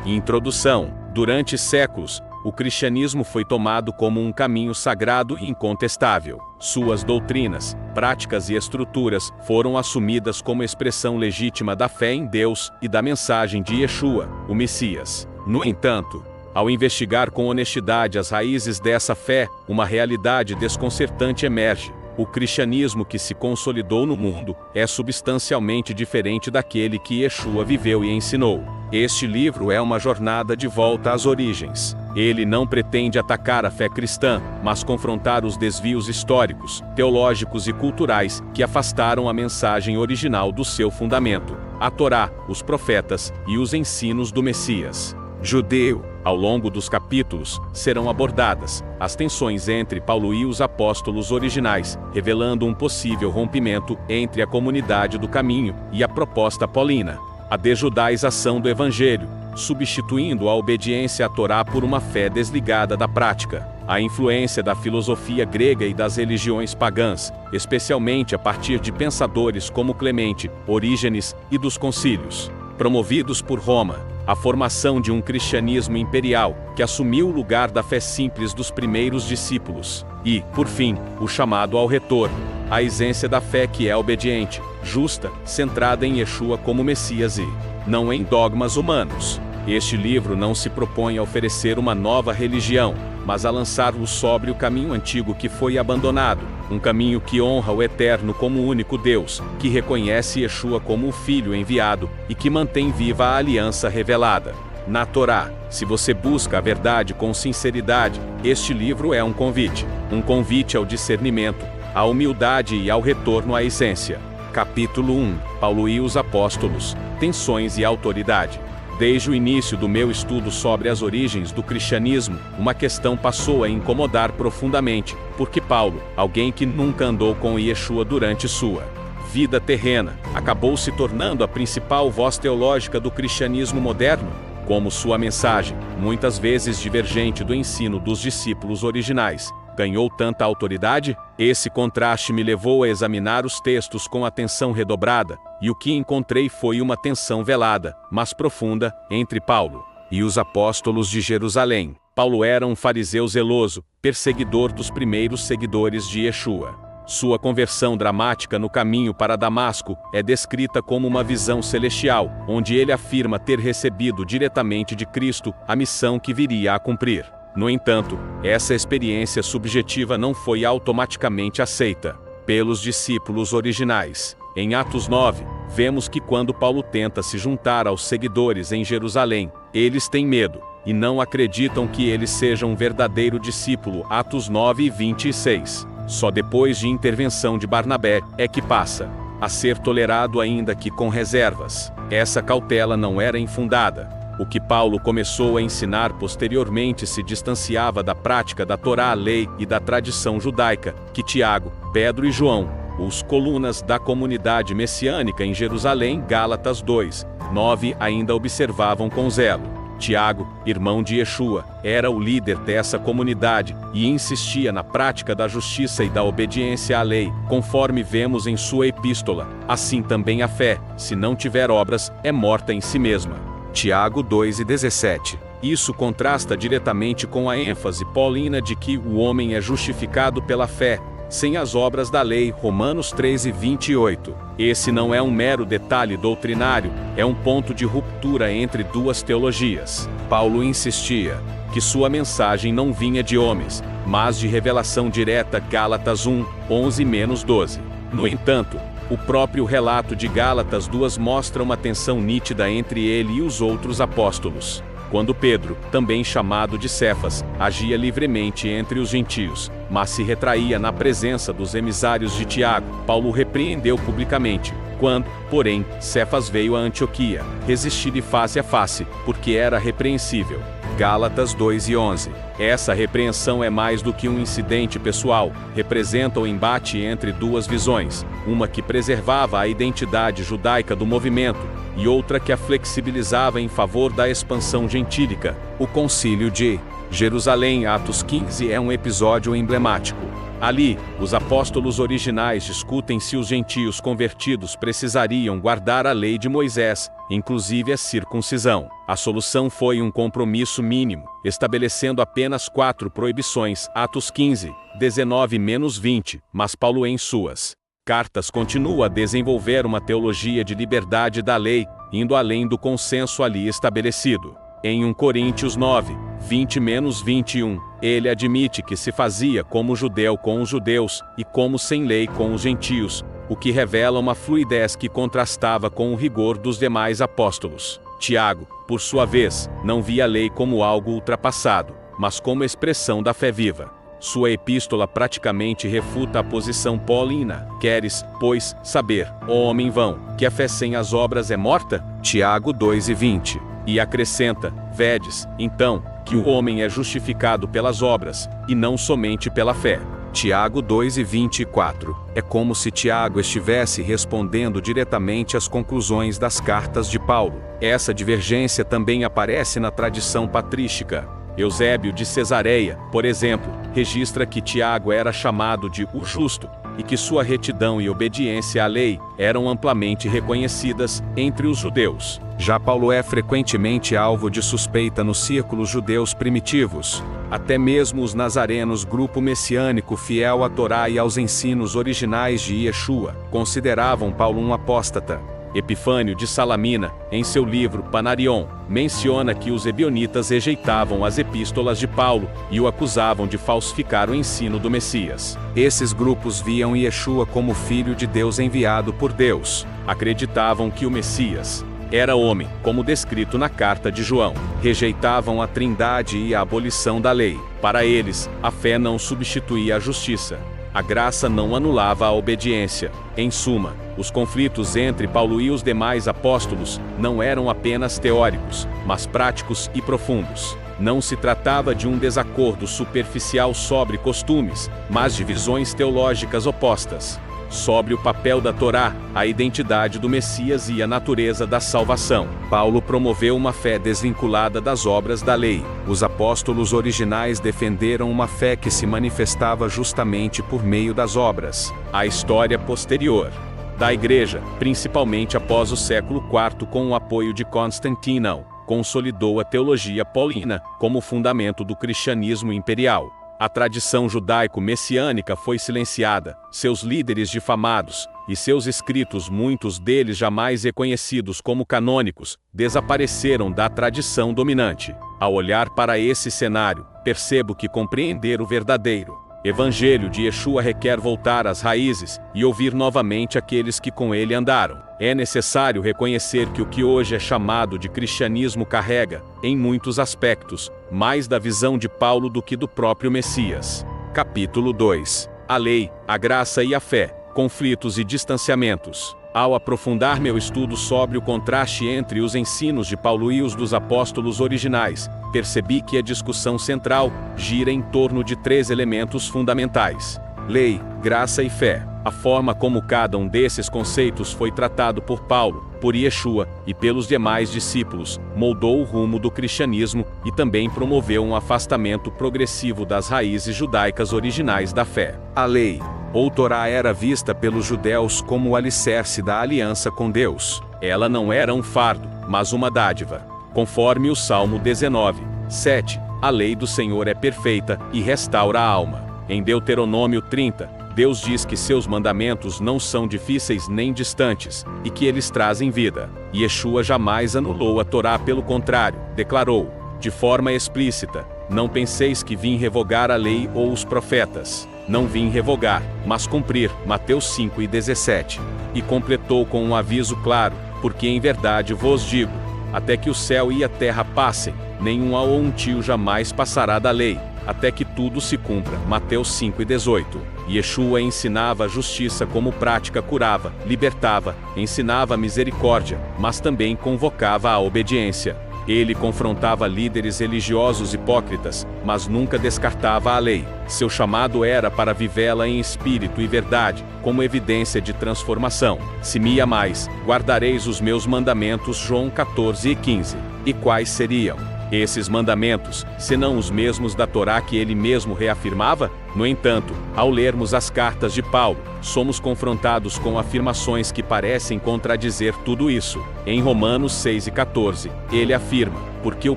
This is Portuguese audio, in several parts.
Introdução. Durante séculos, o cristianismo foi tomado como um caminho sagrado e incontestável. Suas doutrinas, práticas e estruturas foram assumidas como expressão legítima da fé em Deus e da mensagem de Yeshua, o Messias. No entanto, ao investigar com honestidade as raízes dessa fé, uma realidade desconcertante emerge. O cristianismo que se consolidou no mundo é substancialmente diferente daquele que Yeshua viveu e ensinou. Este livro é uma jornada de volta às origens. Ele não pretende atacar a fé cristã, mas confrontar os desvios históricos, teológicos e culturais que afastaram a mensagem original do seu fundamento, a Torá, os profetas e os ensinos do Messias judeu. Ao longo dos capítulos, serão abordadas as tensões entre Paulo e os apóstolos originais, revelando um possível rompimento entre a comunidade do caminho e a proposta paulina. A desjudaização do evangelho, substituindo a obediência à Torá por uma fé desligada da prática. A influência da filosofia grega e das religiões pagãs, especialmente a partir de pensadores como Clemente, Orígenes e dos concílios promovidos por Roma. A formação de um cristianismo imperial, que assumiu o lugar da fé simples dos primeiros discípulos. E, por fim, o chamado ao retorno, a essência da fé que é obediente, justa, centrada em Yeshua como Messias e não em dogmas humanos. Este livro não se propõe a oferecer uma nova religião, mas a lançar-luz sobre o caminho antigo que foi abandonado, um caminho que honra o Eterno como o único Deus, que reconhece Yeshua como o Filho enviado e que mantém viva a aliança revelada na Torá. Se você busca a verdade com sinceridade, este livro é um convite ao discernimento, à humildade e ao retorno à essência. Capítulo 1. Paulo e os apóstolos, tensões e autoridade. Desde o início do meu estudo sobre as origens do cristianismo, uma questão passou a incomodar profundamente, porque Paulo, alguém que nunca andou com Yeshua durante sua vida terrena, acabou se tornando a principal voz teológica do cristianismo moderno, como sua mensagem, muitas vezes divergente do ensino dos discípulos originais, ganhou tanta autoridade? Esse contraste me levou a examinar os textos com atenção redobrada, e o que encontrei foi uma tensão velada, mas profunda, entre Paulo e os apóstolos de Jerusalém. Paulo era um fariseu zeloso, perseguidor dos primeiros seguidores de Yeshua. Sua conversão dramática no caminho para Damasco é descrita como uma visão celestial, onde ele afirma ter recebido diretamente de Cristo a missão que viria a cumprir. No entanto, essa experiência subjetiva não foi automaticamente aceita pelos discípulos originais. Em Atos 9, vemos que quando Paulo tenta se juntar aos seguidores em Jerusalém, eles têm medo e não acreditam que ele seja um verdadeiro discípulo. Atos 9 e 26. Só depois de intervenção de Barnabé é que passa a ser tolerado, ainda que com reservas. Essa cautela não era infundada. O que Paulo começou a ensinar posteriormente se distanciava da prática da Torá, a lei e da tradição judaica, que Tiago, Pedro e João, os colunas da comunidade messiânica em Jerusalém, Gálatas 2, 9, ainda observavam com zelo. Tiago, irmão de Yeshua, era o líder dessa comunidade e insistia na prática da justiça e da obediência à lei, conforme vemos em sua epístola. Assim também a fé, se não tiver obras, é morta em si mesma. Tiago 2:17. Isso contrasta diretamente com a ênfase paulina de que o homem é justificado pela fé, sem as obras da lei. Romanos 13:28. Esse não é um mero detalhe doutrinário, é um ponto de ruptura entre duas teologias. Paulo insistia que sua mensagem não vinha de homens, mas de revelação direta. Gálatas 1:11-12. No entanto, o próprio relato de Gálatas 2 mostra uma tensão nítida entre ele e os outros apóstolos. Quando Pedro, também chamado de Cefas, agia livremente entre os gentios, mas se retraía na presença dos emissários de Tiago, Paulo o repreendeu publicamente. Quando, porém, Cefas veio a Antioquia, resistiu-lhe face a face, porque era repreensível. Gálatas 2:11. Essa repreensão é mais do que um incidente pessoal, representa o embate entre duas visões, uma que preservava a identidade judaica do movimento, e outra que a flexibilizava em favor da expansão gentílica. O Concílio de Jerusalém, Atos 15, é um episódio emblemático. Ali, os apóstolos originais discutem se os gentios convertidos precisariam guardar a lei de Moisés, inclusive a circuncisão. A solução foi um compromisso mínimo, estabelecendo apenas 4 proibições, Atos 15, 19-20, mas Paulo em suas cartas continua a desenvolver uma teologia de liberdade da lei, indo além do consenso ali estabelecido. Em 1 Coríntios 9, 20-21, ele admite que se fazia como judeu com os judeus, e como sem lei com os gentios, o que revela uma fluidez que contrastava com o rigor dos demais apóstolos. Tiago, por sua vez, não via a lei como algo ultrapassado, mas como expressão da fé viva. Sua epístola praticamente refuta a posição paulina. Queres, pois, saber, ó homem vão, que a fé sem as obras é morta? Tiago 2:20. E acrescenta, vedes, então, que o homem é justificado pelas obras, e não somente pela fé. Tiago 2:24. É como se Tiago estivesse respondendo diretamente às conclusões das cartas de Paulo. Essa divergência também aparece na tradição patrística. Eusébio de Cesareia, por exemplo, registra que Tiago era chamado de o justo, e que sua retidão e obediência à lei eram amplamente reconhecidas entre os judeus. Já Paulo é frequentemente alvo de suspeita nos círculos judeus primitivos. Até mesmo os nazarenos, grupo messiânico fiel à Torá e aos ensinos originais de Yeshua, consideravam Paulo um apóstata. Epifânio de Salamina, em seu livro Panarion, menciona que os ebionitas rejeitavam as epístolas de Paulo e o acusavam de falsificar o ensino do Messias. Esses grupos viam Yeshua como filho de Deus enviado por Deus. Acreditavam que o Messias era homem, como descrito na carta de João. Rejeitavam a Trindade e a abolição da lei. Para eles, a fé não substituía a justiça. A graça não anulava a obediência. Em suma, os conflitos entre Paulo e os demais apóstolos não eram apenas teóricos, mas práticos e profundos. Não se tratava de um desacordo superficial sobre costumes, mas de visões teológicas opostas. Sobre o papel da Torá, a identidade do Messias e a natureza da salvação. Paulo promoveu uma fé desvinculada das obras da lei. Os apóstolos originais defenderam uma fé que se manifestava justamente por meio das obras. A história posterior da Igreja, principalmente após o século IV com o apoio de Constantino, consolidou a teologia paulina como fundamento do cristianismo imperial. A tradição judaico-messiânica foi silenciada, seus líderes difamados, e seus escritos, muitos deles jamais reconhecidos como canônicos, desapareceram da tradição dominante. Ao olhar para esse cenário, percebo que compreender o verdadeiro Evangelho de Yeshua requer voltar às raízes e ouvir novamente aqueles que com ele andaram. É necessário reconhecer que o que hoje é chamado de cristianismo carrega, em muitos aspectos, mais da visão de Paulo do que do próprio Messias. Capítulo 2. A lei, a graça e a fé, conflitos e distanciamentos. Ao aprofundar meu estudo sobre o contraste entre os ensinos de Paulo e os dos apóstolos originais, percebi que a discussão central gira em torno de 3 elementos fundamentais: lei, graça e fé. A forma como cada um desses conceitos foi tratado por Paulo, por Yeshua e pelos demais discípulos, moldou o rumo do cristianismo e também promoveu um afastamento progressivo das raízes judaicas originais da fé. A lei, ou Torá, era vista pelos judeus como o alicerce da aliança com Deus. Ela não era um fardo, mas uma dádiva. Conforme o Salmo 19, 7, a lei do Senhor é perfeita e restaura a alma. Em Deuteronômio 30, Deus diz que seus mandamentos não são difíceis nem distantes, e que eles trazem vida. Yeshua jamais anulou a Torá, pelo contrário, declarou, de forma explícita: não penseis que vim revogar a lei ou os profetas. Não vim revogar, mas cumprir. Mateus 5:17. E completou com um aviso claro: porque em verdade vos digo, até que o céu e a terra passem, nenhum ou um tio jamais passará da lei, até que tudo se cumpra. Mateus 5:18. Yeshua ensinava a justiça como prática, curava, libertava, ensinava a misericórdia, mas também convocava a obediência. Ele confrontava líderes religiosos hipócritas, mas nunca descartava a lei. Seu chamado era para vivê-la em espírito e verdade, como evidência de transformação. Se me amais, guardareis os meus mandamentos. João 14:15. E quais seriam esses mandamentos, senão os mesmos da Torá que ele mesmo reafirmava? No entanto, ao lermos as cartas de Paulo, somos confrontados com afirmações que parecem contradizer tudo isso. Em Romanos 6:14, ele afirma: porque o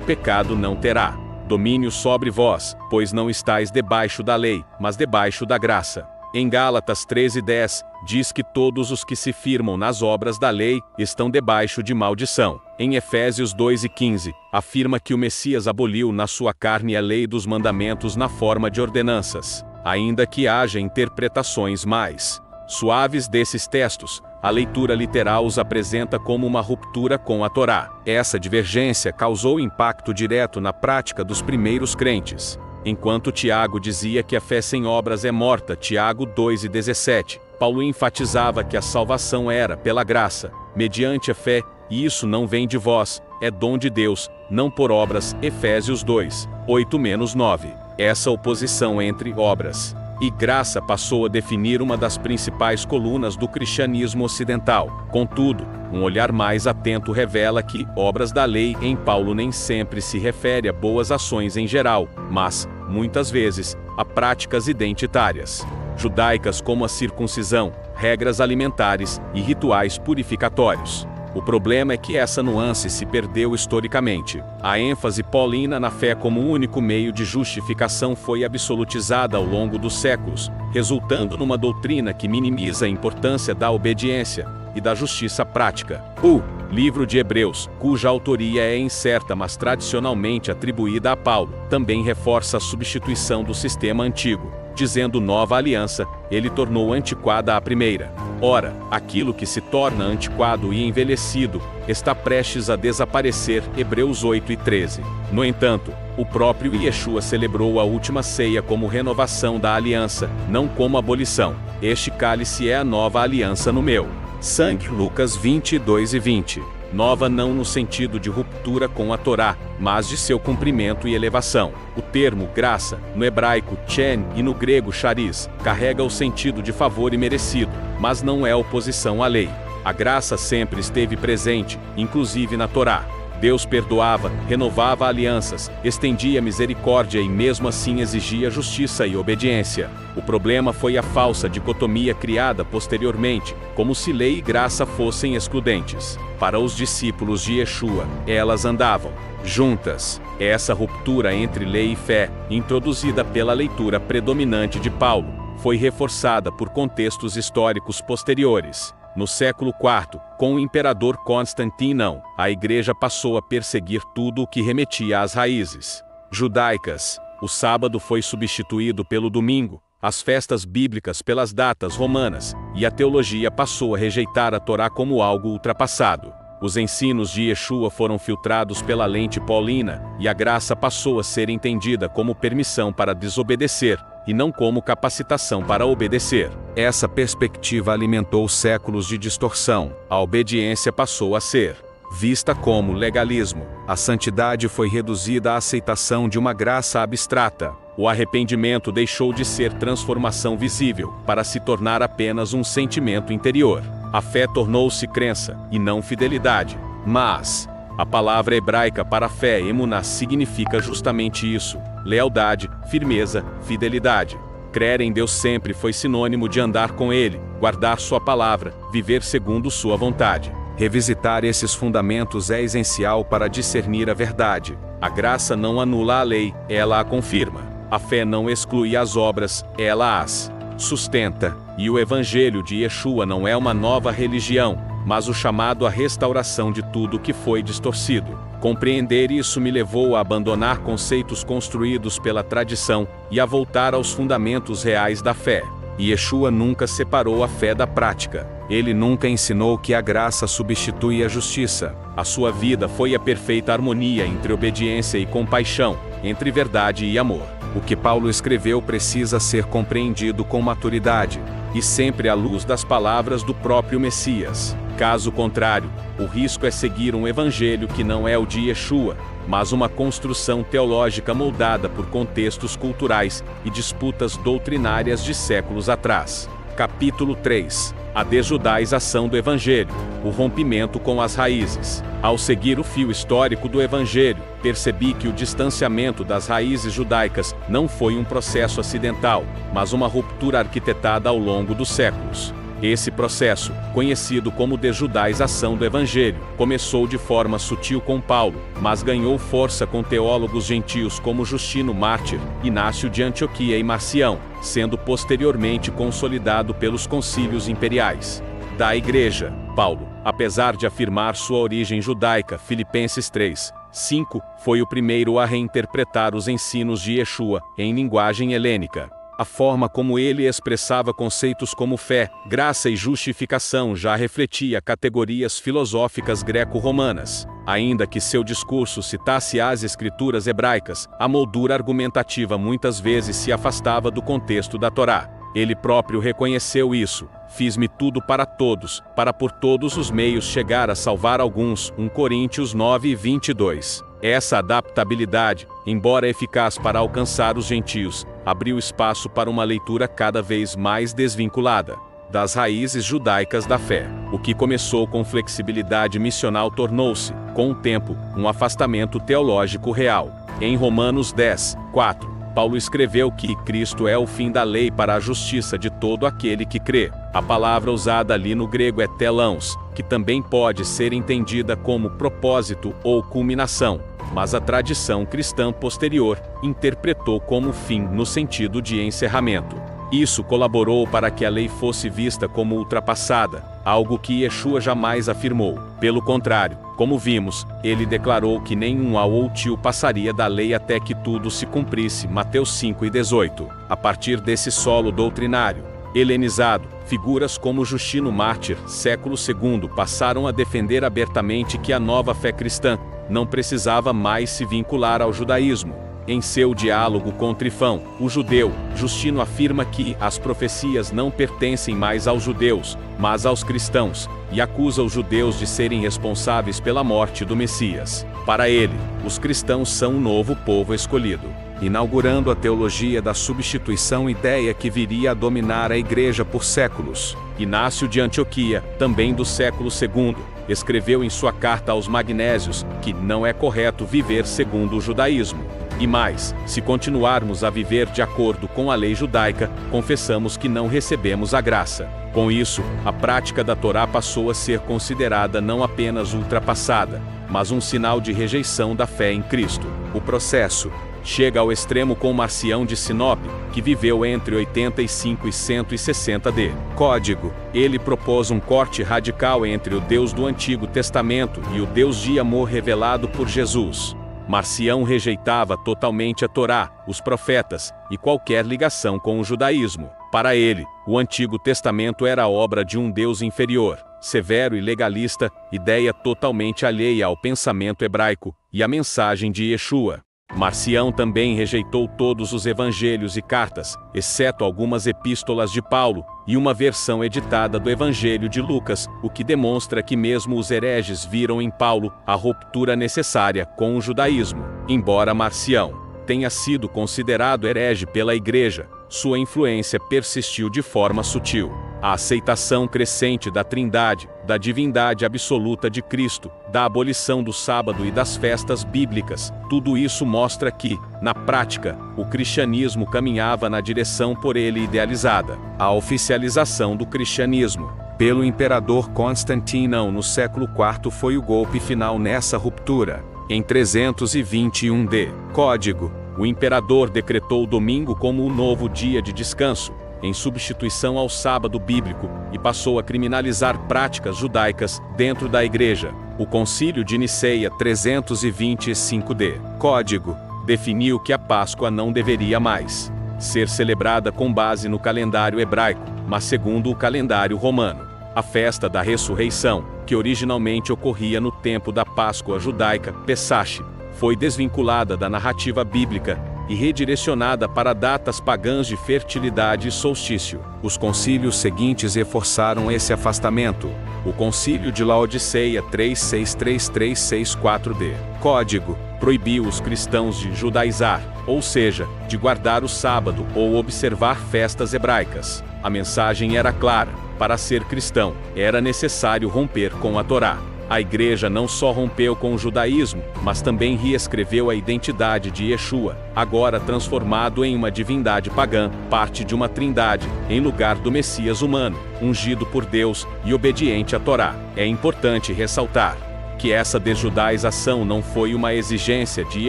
pecado não terá domínio sobre vós, pois não estáis debaixo da lei, mas debaixo da graça. Em Gálatas 13:10, diz que todos os que se firmam nas obras da lei estão debaixo de maldição. Em Efésios 2:15, afirma que o Messias aboliu na sua carne a lei dos mandamentos na forma de ordenanças. Ainda que haja interpretações mais suaves desses textos, a leitura literal os apresenta como uma ruptura com a Torá. Essa divergência causou impacto direto na prática dos primeiros crentes. Enquanto Tiago dizia que a fé sem obras é morta, Tiago 2:17, Paulo enfatizava que a salvação era pela graça, mediante a fé, e isso não vem de vós, é dom de Deus, não por obras, Efésios 2:8-9. Essa oposição entre obras e graça passou a definir uma das principais colunas do cristianismo ocidental. Contudo, um olhar mais atento revela que obras da lei em Paulo nem sempre se refere a boas ações em geral, mas, muitas vezes, a práticas identitárias judaicas como a circuncisão, regras alimentares e rituais purificatórios. O problema é que essa nuance se perdeu historicamente. A ênfase paulina na fé como único meio de justificação foi absolutizada ao longo dos séculos, resultando numa doutrina que minimiza a importância da obediência e da justiça prática. O livro de Hebreus, cuja autoria é incerta mas tradicionalmente atribuída a Paulo, também reforça a substituição do sistema antigo. Dizendo nova aliança, ele tornou antiquada a primeira. Ora, aquilo que se torna antiquado e envelhecido está prestes a desaparecer. Hebreus 8:13. No entanto, o próprio Yeshua celebrou a última ceia como renovação da aliança, não como abolição. Este cálice é a nova aliança no meu sangue. Lucas 22:20. Nova não no sentido de ruptura com a Torá, mas de seu cumprimento e elevação. O termo graça, no hebraico chen e no grego charis, carrega o sentido de favor e merecido, mas não é oposição à lei. A graça sempre esteve presente, inclusive na Torá. Deus perdoava, renovava alianças, estendia misericórdia e mesmo assim exigia justiça e obediência. O problema foi a falsa dicotomia criada posteriormente, como se lei e graça fossem excludentes. Para os discípulos de Yeshua, elas andavam juntas. Essa ruptura entre lei e fé, introduzida pela leitura predominante de Paulo, foi reforçada por contextos históricos posteriores. No século IV, com o imperador Constantino, a igreja passou a perseguir tudo o que remetia às raízes judaicas. O sábado foi substituído pelo domingo, as festas bíblicas pelas datas romanas, e a teologia passou a rejeitar a Torá como algo ultrapassado. Os ensinos de Yeshua foram filtrados pela lente paulina, e a graça passou a ser entendida como permissão para desobedecer, e não como capacitação para obedecer. Essa perspectiva alimentou séculos de distorção. A obediência passou a ser vista como legalismo. A santidade foi reduzida à aceitação de uma graça abstrata. O arrependimento deixou de ser transformação visível, para se tornar apenas um sentimento interior. A fé tornou-se crença, e não fidelidade. Mas a palavra hebraica para fé, emuná, significa justamente isso: lealdade, firmeza, fidelidade. Crer em Deus sempre foi sinônimo de andar com Ele, guardar sua palavra, viver segundo sua vontade. Revisitar esses fundamentos é essencial para discernir a verdade. A graça não anula a lei, ela a confirma. A fé não exclui as obras, ela as sustenta. E o Evangelho de Yeshua não é uma nova religião, mas o chamado à restauração de tudo que foi distorcido. Compreender isso me levou a abandonar conceitos construídos pela tradição e a voltar aos fundamentos reais da fé. Yeshua nunca separou a fé da prática. Ele nunca ensinou que a graça substitui a justiça. A sua vida foi a perfeita harmonia entre obediência e compaixão, entre verdade e amor. O que Paulo escreveu precisa ser compreendido com maturidade, e sempre à luz das palavras do próprio Messias. Caso contrário, o risco é seguir um evangelho que não é o de Yeshua, mas uma construção teológica moldada por contextos culturais e disputas doutrinárias de séculos atrás. Capítulo 3. a desjudaização do Evangelho, o rompimento com as raízes. Ao seguir o fio histórico do Evangelho, percebi que o distanciamento das raízes judaicas não foi um processo acidental, mas uma ruptura arquitetada ao longo dos séculos. Esse processo, conhecido como desjudaização do Evangelho, começou de forma sutil com Paulo, mas ganhou força com teólogos gentios como Justino Mártir, Inácio de Antioquia e Marcião, sendo posteriormente consolidado pelos concílios imperiais. Da Igreja, Paulo, apesar de afirmar sua origem judaica, Filipenses 3:5, foi o primeiro a reinterpretar os ensinos de Yeshua em linguagem helênica. A forma como ele expressava conceitos como fé, graça e justificação já refletia categorias filosóficas greco-romanas. Ainda que seu discurso citasse as escrituras hebraicas, a moldura argumentativa muitas vezes se afastava do contexto da Torá. Ele próprio reconheceu isso. Fiz-me tudo para todos, para por todos os meios chegar a salvar alguns. 1 Coríntios 9:22. Essa adaptabilidade, embora eficaz para alcançar os gentios, abriu espaço para uma leitura cada vez mais desvinculada das raízes judaicas da fé. O que começou com flexibilidade missional tornou-se, com o tempo, um afastamento teológico real. Em Romanos 10:4, Paulo escreveu que Cristo é o fim da lei para a justiça de todo aquele que crê. A palavra usada ali no grego é telãos, que também pode ser entendida como propósito ou culminação, mas a tradição cristã posterior interpretou como fim no sentido de encerramento. Isso colaborou para que a lei fosse vista como ultrapassada, algo que Yeshua jamais afirmou. Pelo contrário, como vimos, ele declarou que nenhum ao ou tio passaria da lei até que tudo se cumprisse. Mateus 5:18. A partir desse solo doutrinário helenizado, figuras como Justino Mártir, século II, passaram a defender abertamente que a nova fé cristã não precisava mais se vincular ao judaísmo. Em seu diálogo com Trifão, o judeu, Justino afirma que as profecias não pertencem mais aos judeus, mas aos cristãos, e acusa os judeus de serem responsáveis pela morte do Messias. Para ele, os cristãos são um novo povo escolhido, inaugurando a teologia da substituição, ideia que viria a dominar a igreja por séculos. Inácio de Antioquia, também do século II, escreveu em sua carta aos Magnésios que não é correto viver segundo o judaísmo. E mais, se continuarmos a viver de acordo com a lei judaica, confessamos que não recebemos a graça. Com isso, a prática da Torá passou a ser considerada não apenas ultrapassada, mas um sinal de rejeição da fé em Cristo. O processo chega ao extremo com Marcião de Sinope, que viveu entre 85 e 160 d. Código. Ele propôs um corte radical entre o Deus do Antigo Testamento e o Deus de amor revelado por Jesus. Marcião rejeitava totalmente a Torá, os profetas, e qualquer ligação com o judaísmo. Para ele, o Antigo Testamento era obra de um Deus inferior, severo e legalista, ideia totalmente alheia ao pensamento hebraico e à mensagem de Yeshua. Marcião também rejeitou todos os evangelhos e cartas, exceto algumas epístolas de Paulo, e uma versão editada do Evangelho de Lucas, o que demonstra que mesmo os hereges viram em Paulo a ruptura necessária com o judaísmo. Embora Marcião tenha sido considerado herege pela Igreja, sua influência persistiu de forma sutil. A aceitação crescente da Trindade, da divindade absoluta de Cristo, da abolição do sábado e das festas bíblicas, tudo isso mostra que, na prática, o cristianismo caminhava na direção por ele idealizada. A oficialização do cristianismo pelo imperador Constantino no século IV foi o golpe final nessa ruptura. Em 321 d. Código, o imperador decretou o domingo como o novo dia de descanso, em substituição ao sábado bíblico, e passou a criminalizar práticas judaicas dentro da igreja. O Concílio de Niceia 325 d. Código definiu que a Páscoa não deveria mais ser celebrada com base no calendário hebraico, mas segundo o calendário romano. A festa da ressurreição, que originalmente ocorria no tempo da Páscoa judaica, Pesach, foi desvinculada da narrativa bíblica e redirecionada para datas pagãs de fertilidade e solstício. Os concílios seguintes reforçaram esse afastamento. O Concílio de Laodiceia 3633664 d. Código proibiu os cristãos de judaizar, ou seja, de guardar o sábado ou observar festas hebraicas. A mensagem era clara: Para ser cristão, era necessário romper com a Torá. A igreja não só rompeu com o judaísmo, mas também reescreveu a identidade de Yeshua, agora transformado em uma divindade pagã, parte de uma trindade, em lugar do Messias humano, ungido por Deus e obediente à Torá. É importante ressaltar que essa desjudaização não foi uma exigência de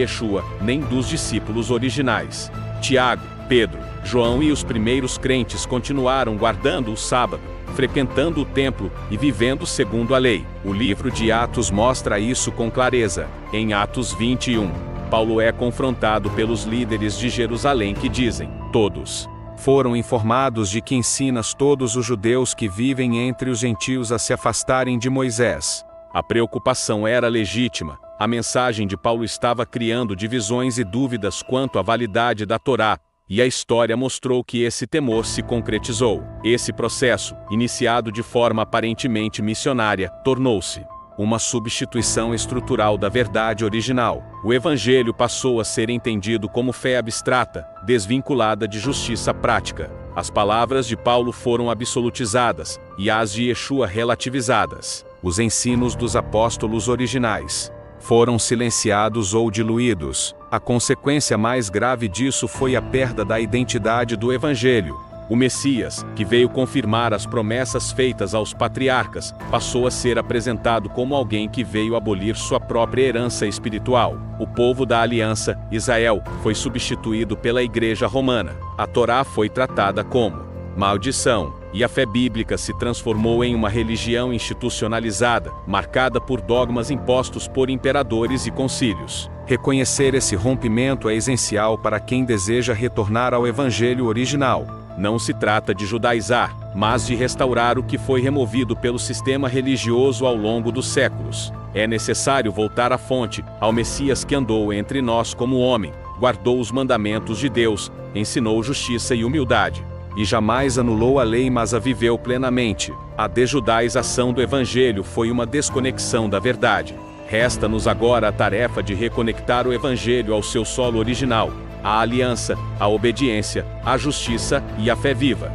Yeshua, nem dos discípulos originais. Tiago, Pedro, João e os primeiros crentes continuaram guardando o sábado, frequentando o templo e vivendo segundo a lei. O livro de Atos mostra isso com clareza. Em Atos 21, Paulo é confrontado pelos líderes de Jerusalém que dizem: todos foram informados de que ensinas todos os judeus que vivem entre os gentios a se afastarem de Moisés. A preocupação era legítima. A mensagem de Paulo estava criando divisões e dúvidas quanto à validade da Torá, e a história mostrou que esse temor se concretizou. Esse processo, iniciado de forma aparentemente missionária, tornou-se uma substituição estrutural da verdade original. O Evangelho passou a ser entendido como fé abstrata, desvinculada de justiça prática. As palavras de Paulo foram absolutizadas, e as de Yeshua relativizadas. Os ensinos dos apóstolos originais foram silenciados ou diluídos. A consequência mais grave disso foi a perda da identidade do Evangelho. O Messias, que veio confirmar as promessas feitas aos patriarcas, passou a ser apresentado como alguém que veio abolir sua própria herança espiritual. O povo da aliança, Israel, foi substituído pela Igreja Romana. A Torá foi tratada como maldição, e a fé bíblica se transformou em uma religião institucionalizada, marcada por dogmas impostos por imperadores e concílios. Reconhecer esse rompimento é essencial para quem deseja retornar ao Evangelho original. Não se trata de judaizar, mas de restaurar o que foi removido pelo sistema religioso ao longo dos séculos. É necessário voltar à fonte, ao Messias que andou entre nós como homem, guardou os mandamentos de Deus, ensinou justiça e humildade, e jamais anulou a lei, mas a viveu plenamente. A desjudaização do Evangelho foi uma desconexão da verdade. Resta-nos agora a tarefa de reconectar o Evangelho ao seu solo original, a aliança, a obediência, a justiça e a fé viva.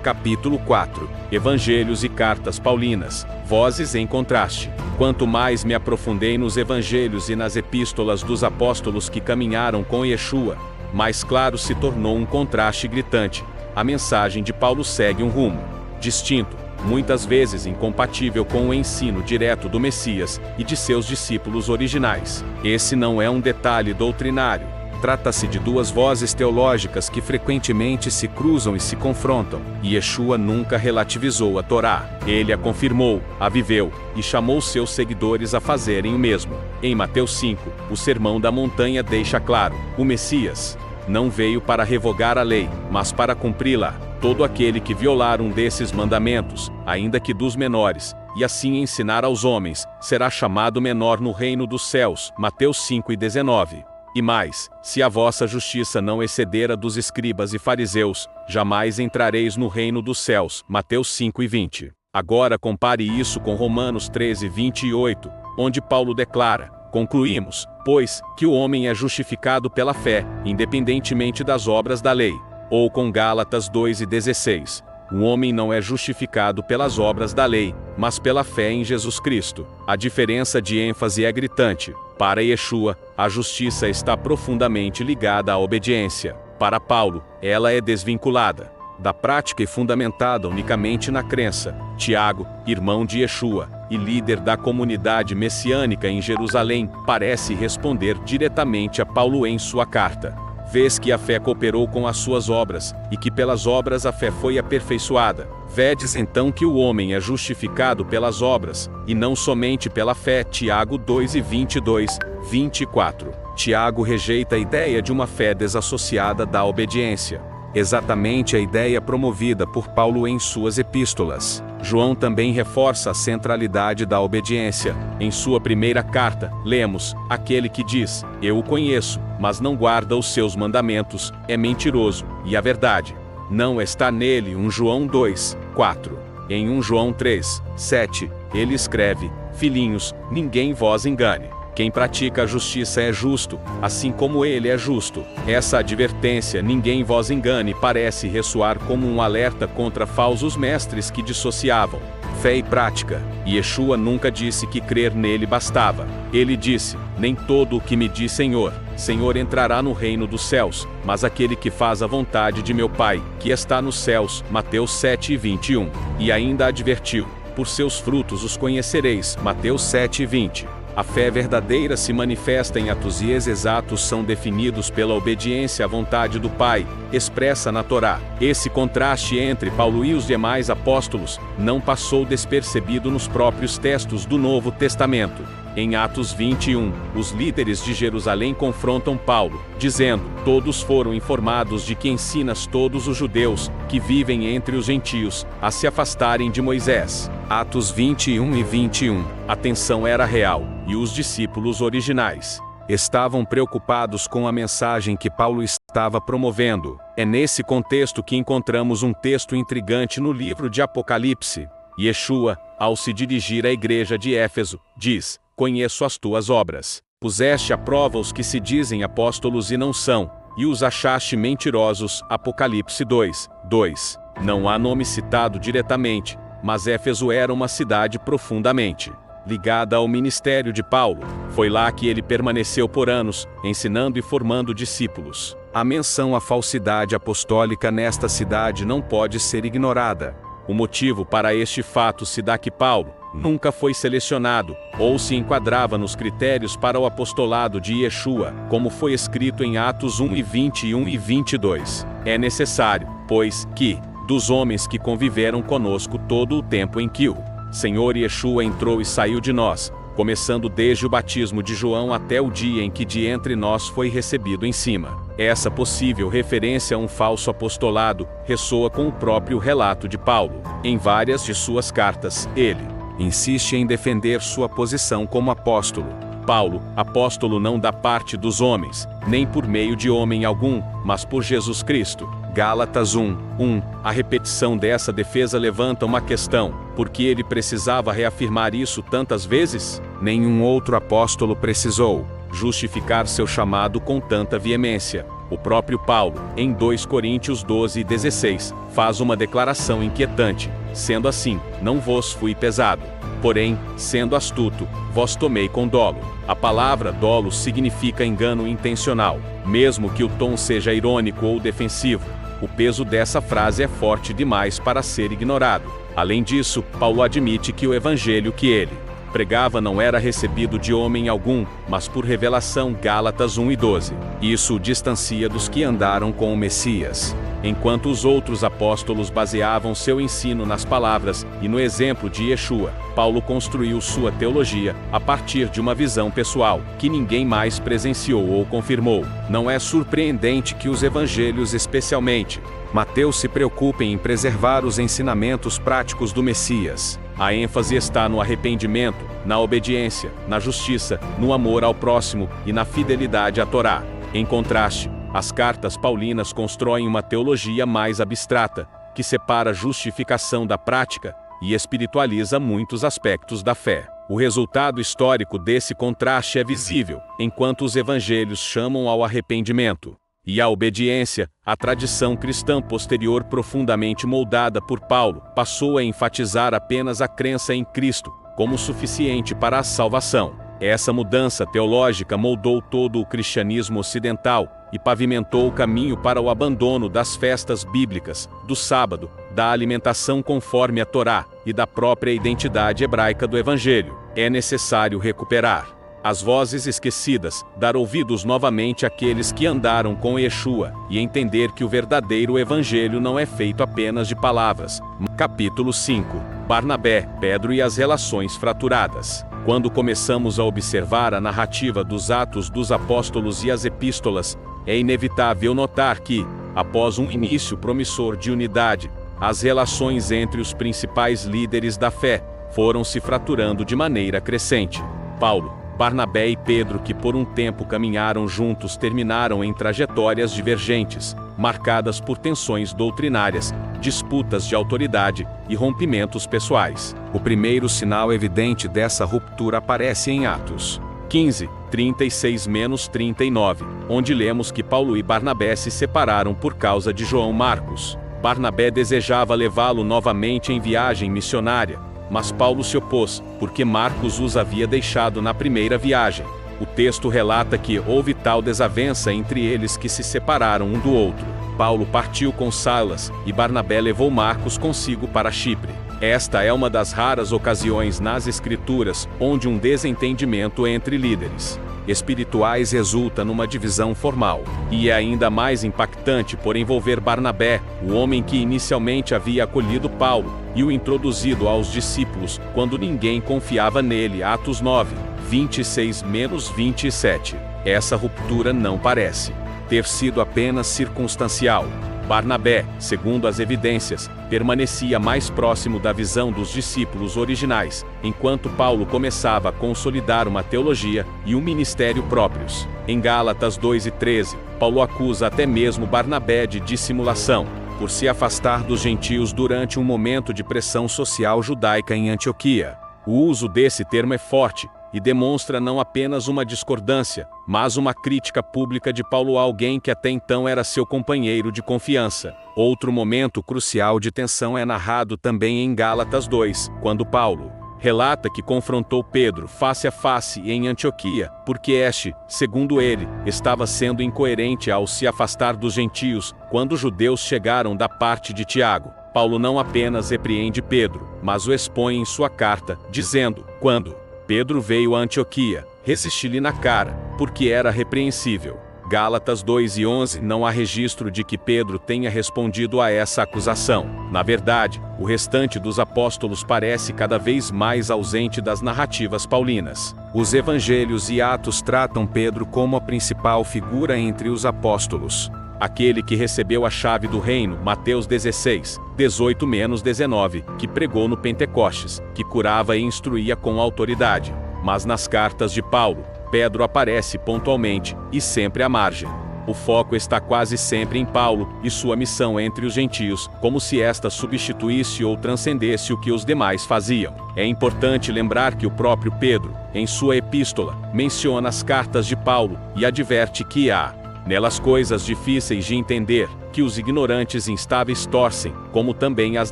Capítulo 4. Evangelhos e Cartas Paulinas. Vozes em contraste. Quanto mais me aprofundei nos evangelhos e nas epístolas dos apóstolos que caminharam com Yeshua, mais claro se tornou um contraste gritante. A mensagem de Paulo segue um rumo distinto, muitas vezes incompatível com o ensino direto do Messias e de seus discípulos originais. Esse não é um detalhe doutrinário. Trata-se de duas vozes teológicas que frequentemente se cruzam e se confrontam. E Yeshua nunca relativizou a Torá. Ele a confirmou, a viveu, e chamou seus seguidores a fazerem o mesmo. Em Mateus 5, o Sermão da Montanha deixa claro: o Messias não veio para revogar a lei, mas para cumpri-la. Todo aquele que violar um desses mandamentos, ainda que dos menores, e assim ensinar aos homens, será chamado menor no reino dos céus. Mateus 5:19. E mais, se a vossa justiça não exceder a dos escribas e fariseus, jamais entrareis no reino dos céus. Mateus 5:20. Agora compare isso com Romanos 13:28, onde Paulo declara: concluímos, pois, que o homem é justificado pela fé, independentemente das obras da lei. Ou com Gálatas 2:16. O homem não é justificado pelas obras da lei, mas pela fé em Jesus Cristo. A diferença de ênfase é gritante. Para Yeshua, a justiça está profundamente ligada à obediência. Para Paulo, ela é desvinculada da prática e fundamentada unicamente na crença. Tiago, irmão de Yeshua e líder da comunidade messiânica em Jerusalém, parece responder diretamente a Paulo em sua carta. Vês que a fé cooperou com as suas obras, e que pelas obras a fé foi aperfeiçoada. Vedes então que o homem é justificado pelas obras, e não somente pela fé. Tiago 2:22, 24. Tiago rejeita a ideia de uma fé desassociada da obediência. Exatamente a ideia promovida por Paulo em suas epístolas. João também reforça a centralidade da obediência. Em sua primeira carta, lemos: aquele que diz, eu o conheço, mas não guarda os seus mandamentos, é mentiroso, e a verdade não está nele. 1 João 2:4. Em 1 João 3:7, ele escreve: filhinhos, ninguém vos engane. Quem pratica a justiça é justo, assim como ele é justo. Essa advertência, ninguém vos engane, parece ressoar como um alerta contra falsos mestres que dissociavam fé e prática. Yeshua nunca disse que crer nele bastava. Ele disse: nem todo o que me diz Senhor, Senhor entrará no reino dos céus, mas aquele que faz a vontade de meu Pai, que está nos céus. Mateus 7:21. E ainda advertiu: por seus frutos os conhecereis. Mateus 7:20. A fé verdadeira se manifesta em atos e esses atos são definidos pela obediência à vontade do Pai, expressa na Torá. Esse contraste entre Paulo e os demais apóstolos não passou despercebido nos próprios textos do Novo Testamento. Em Atos 21, os líderes de Jerusalém confrontam Paulo, dizendo: todos foram informados de que ensinas todos os judeus, que vivem entre os gentios, a se afastarem de Moisés. Atos 21 e 21. A tensão era real, e os discípulos originais estavam preocupados com a mensagem que Paulo estava promovendo. É nesse contexto que encontramos um texto intrigante no livro de Apocalipse. Yeshua, ao se dirigir à igreja de Éfeso, diz: conheço as tuas obras. Puseste à prova os que se dizem apóstolos e não são, e os achaste mentirosos. Apocalipse 2:2. Não há nome citado diretamente, mas Éfeso era uma cidade profundamente ligada ao ministério de Paulo. Foi lá que ele permaneceu por anos, ensinando e formando discípulos. A menção à falsidade apostólica nesta cidade não pode ser ignorada. O motivo para este fato se dá que Paulo nunca foi selecionado, ou se enquadrava nos critérios para o apostolado de Yeshua, como foi escrito em Atos 1:21 e 22. É necessário, pois, que, dos homens que conviveram conosco todo o tempo em que o Senhor Yeshua entrou e saiu de nós, começando desde o batismo de João até o dia em que de entre nós foi recebido em cima. Essa possível referência a um falso apostolado ressoa com o próprio relato de Paulo. Em várias de suas cartas, ele insiste em defender sua posição como apóstolo. Paulo, apóstolo não da parte dos homens, nem por meio de homem algum, mas por Jesus Cristo. Gálatas 1:1. A repetição dessa defesa levanta uma questão: por que ele precisava reafirmar isso tantas vezes? Nenhum outro apóstolo precisou justificar seu chamado com tanta veemência. O próprio Paulo, em 2 Coríntios 12:16, faz uma declaração inquietante: sendo assim, não vos fui pesado. Porém, sendo astuto, vos tomei com dolo. A palavra dolo significa engano intencional. Mesmo que o tom seja irônico ou defensivo, o peso dessa frase é forte demais para ser ignorado. Além disso, Paulo admite que o evangelho que ele pregava não era recebido de homem algum, mas por revelação. Gálatas 1:12. Isso o distancia dos que andaram com o Messias. Enquanto os outros apóstolos baseavam seu ensino nas palavras e no exemplo de Yeshua, Paulo construiu sua teologia a partir de uma visão pessoal, que ninguém mais presenciou ou confirmou. Não é surpreendente que os evangelhos, especialmente Mateus, se preocupem em preservar os ensinamentos práticos do Messias. A ênfase está no arrependimento, na obediência, na justiça, no amor ao próximo e na fidelidade à Torá. Em contraste, as cartas paulinas constroem uma teologia mais abstrata, que separa a justificação da prática e espiritualiza muitos aspectos da fé. O resultado histórico desse contraste é visível, enquanto os evangelhos chamam ao arrependimento e à obediência. A tradição cristã posterior, profundamente moldada por Paulo, passou a enfatizar apenas a crença em Cristo como suficiente para a salvação. Essa mudança teológica moldou todo o cristianismo ocidental e pavimentou o caminho para o abandono das festas bíblicas, do sábado, da alimentação conforme a Torá e da própria identidade hebraica do Evangelho. É necessário recuperar as vozes esquecidas, dar ouvidos novamente àqueles que andaram com Yeshua e entender que o verdadeiro Evangelho não é feito apenas de palavras. Capítulo 5. Barnabé, Pedro e as relações fraturadas. Quando começamos a observar a narrativa dos Atos dos Apóstolos e as Epístolas, é inevitável notar que, após um início promissor de unidade, as relações entre os principais líderes da fé foram se fraturando de maneira crescente. Paulo, Barnabé e Pedro, que por um tempo caminharam juntos, terminaram em trajetórias divergentes, marcadas por tensões doutrinárias, disputas de autoridade e rompimentos pessoais. O primeiro sinal evidente dessa ruptura aparece em Atos 15, 36-39, onde lemos que Paulo e Barnabé se separaram por causa de João Marcos. Barnabé desejava levá-lo novamente em viagem missionária, mas Paulo se opôs, porque Marcos os havia deixado na primeira viagem. O texto relata que houve tal desavença entre eles que se separaram um do outro. Paulo partiu com Silas, e Barnabé levou Marcos consigo para Chipre. Esta é uma das raras ocasiões nas Escrituras onde um desentendimento entre líderes espirituais resulta numa divisão formal. E é ainda mais impactante por envolver Barnabé, o homem que inicialmente havia acolhido Paulo e o introduzido aos discípulos quando ninguém confiava nele. Atos 9, 26-27. Essa ruptura não parece ter sido apenas circunstancial. Barnabé, segundo as evidências, permanecia mais próximo da visão dos discípulos originais, enquanto Paulo começava a consolidar uma teologia e um ministério próprios. Em Gálatas 2:13, Paulo acusa até mesmo Barnabé de dissimulação, por se afastar dos gentios durante um momento de pressão social judaica em Antioquia. O uso desse termo é forte e demonstra não apenas uma discordância, mas uma crítica pública de Paulo a alguém que até então era seu companheiro de confiança. Outro momento crucial de tensão é narrado também em Gálatas 2, quando Paulo relata que confrontou Pedro face a face em Antioquia, porque este, segundo ele, estava sendo incoerente ao se afastar dos gentios, quando os judeus chegaram da parte de Tiago. Paulo não apenas repreende Pedro, mas o expõe em sua carta, dizendo: quando Pedro veio a Antioquia, resisti-lhe na cara, porque era repreensível. Gálatas 2:11. Não há registro de que Pedro tenha respondido a essa acusação. Na verdade, o restante dos apóstolos parece cada vez mais ausente das narrativas paulinas. Os evangelhos e Atos tratam Pedro como a principal figura entre os apóstolos. Aquele que recebeu a chave do reino, Mateus 16, 18-19, que pregou no Pentecostes, que curava e instruía com autoridade. Mas nas cartas de Paulo, Pedro aparece pontualmente, e sempre à margem. O foco está quase sempre em Paulo e sua missão entre os gentios, como se esta substituísse ou transcendesse o que os demais faziam. É importante lembrar que o próprio Pedro, em sua epístola, menciona as cartas de Paulo e adverte que há nelas coisas difíceis de entender, que os ignorantes e instáveis torcem, como também as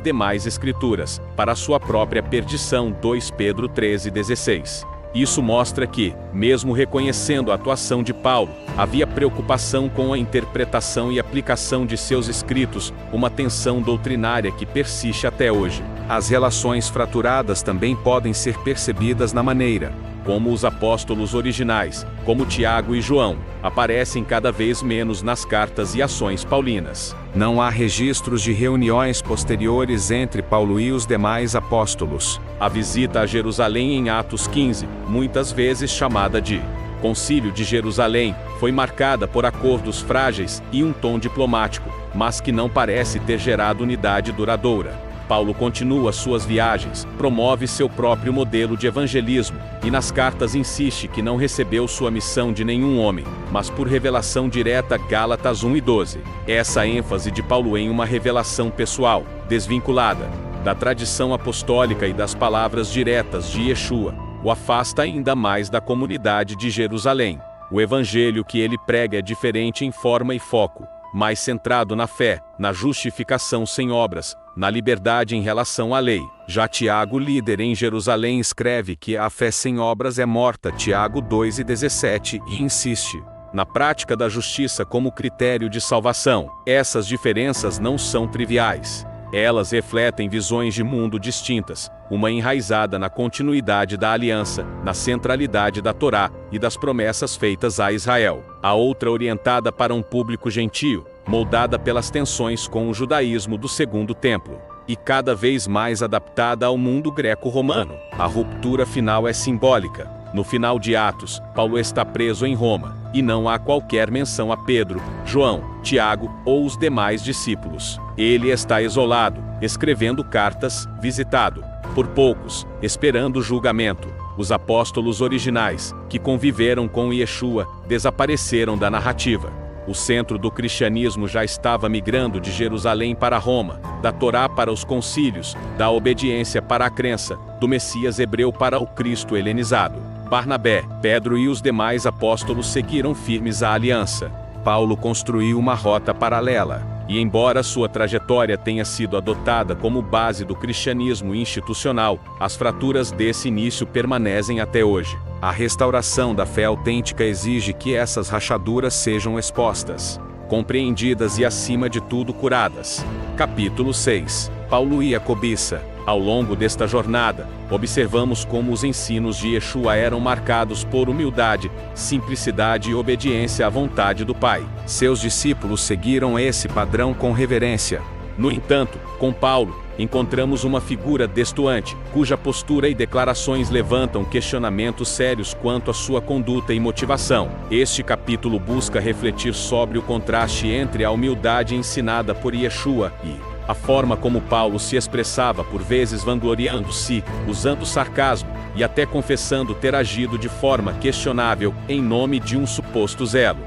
demais escrituras, para a sua própria perdição. 2 Pedro 13:16. Isso mostra que, mesmo reconhecendo a atuação de Paulo, havia preocupação com a interpretação e aplicação de seus escritos, uma tensão doutrinária que persiste até hoje. As relações fraturadas também podem ser percebidas na maneira como os apóstolos originais, como Tiago e João, aparecem cada vez menos nas cartas e ações paulinas. Não há registros de reuniões posteriores entre Paulo e os demais apóstolos. A visita a Jerusalém em Atos 15, muitas vezes chamada de Concílio de Jerusalém, foi marcada por acordos frágeis e um tom diplomático, mas que não parece ter gerado unidade duradoura. Paulo continua suas viagens, promove seu próprio modelo de evangelismo, e nas cartas insiste que não recebeu sua missão de nenhum homem, mas por revelação direta. Gálatas 1:12. Essa ênfase de Paulo em uma revelação pessoal, desvinculada da tradição apostólica e das palavras diretas de Yeshua, o afasta ainda mais da comunidade de Jerusalém. O evangelho que ele prega é diferente em forma e foco, mais centrado na fé, na justificação sem obras, na liberdade em relação à lei. Já Tiago, líder em Jerusalém, escreve que a fé sem obras é morta. Tiago 2:17, e insiste na prática da justiça como critério de salvação. Essas diferenças não são triviais. Elas refletem visões de mundo distintas, uma enraizada na continuidade da aliança, na centralidade da Torá e das promessas feitas a Israel. A outra orientada para um público gentio, moldada pelas tensões com o judaísmo do Segundo Templo, e cada vez mais adaptada ao mundo greco-romano. A ruptura final é simbólica. No final de Atos, Paulo está preso em Roma, e não há qualquer menção a Pedro, João, Tiago ou os demais discípulos. Ele está isolado, escrevendo cartas, visitado por poucos, esperando o julgamento. Os apóstolos originais, que conviveram com Yeshua, desapareceram da narrativa. O centro do cristianismo já estava migrando de Jerusalém para Roma, da Torá para os concílios, da obediência para a crença, do Messias hebreu para o Cristo helenizado. Barnabé, Pedro e os demais apóstolos seguiram firmes a aliança. Paulo construiu uma rota paralela, e embora sua trajetória tenha sido adotada como base do cristianismo institucional, as fraturas desse início permanecem até hoje. A restauração da fé autêntica exige que essas rachaduras sejam expostas, compreendidas e acima de tudo curadas. Capítulo 6. Paulo e a cobiça. Ao longo desta jornada, observamos como os ensinos de Yeshua eram marcados por humildade, simplicidade e obediência à vontade do Pai. Seus discípulos seguiram esse padrão com reverência. No entanto, com Paulo, encontramos uma figura destoante, cuja postura e declarações levantam questionamentos sérios quanto à sua conduta e motivação. Este capítulo busca refletir sobre o contraste entre a humildade ensinada por Yeshua e a forma como Paulo se expressava, por vezes vangloriando-se, usando sarcasmo e até confessando ter agido de forma questionável em nome de um suposto zelo.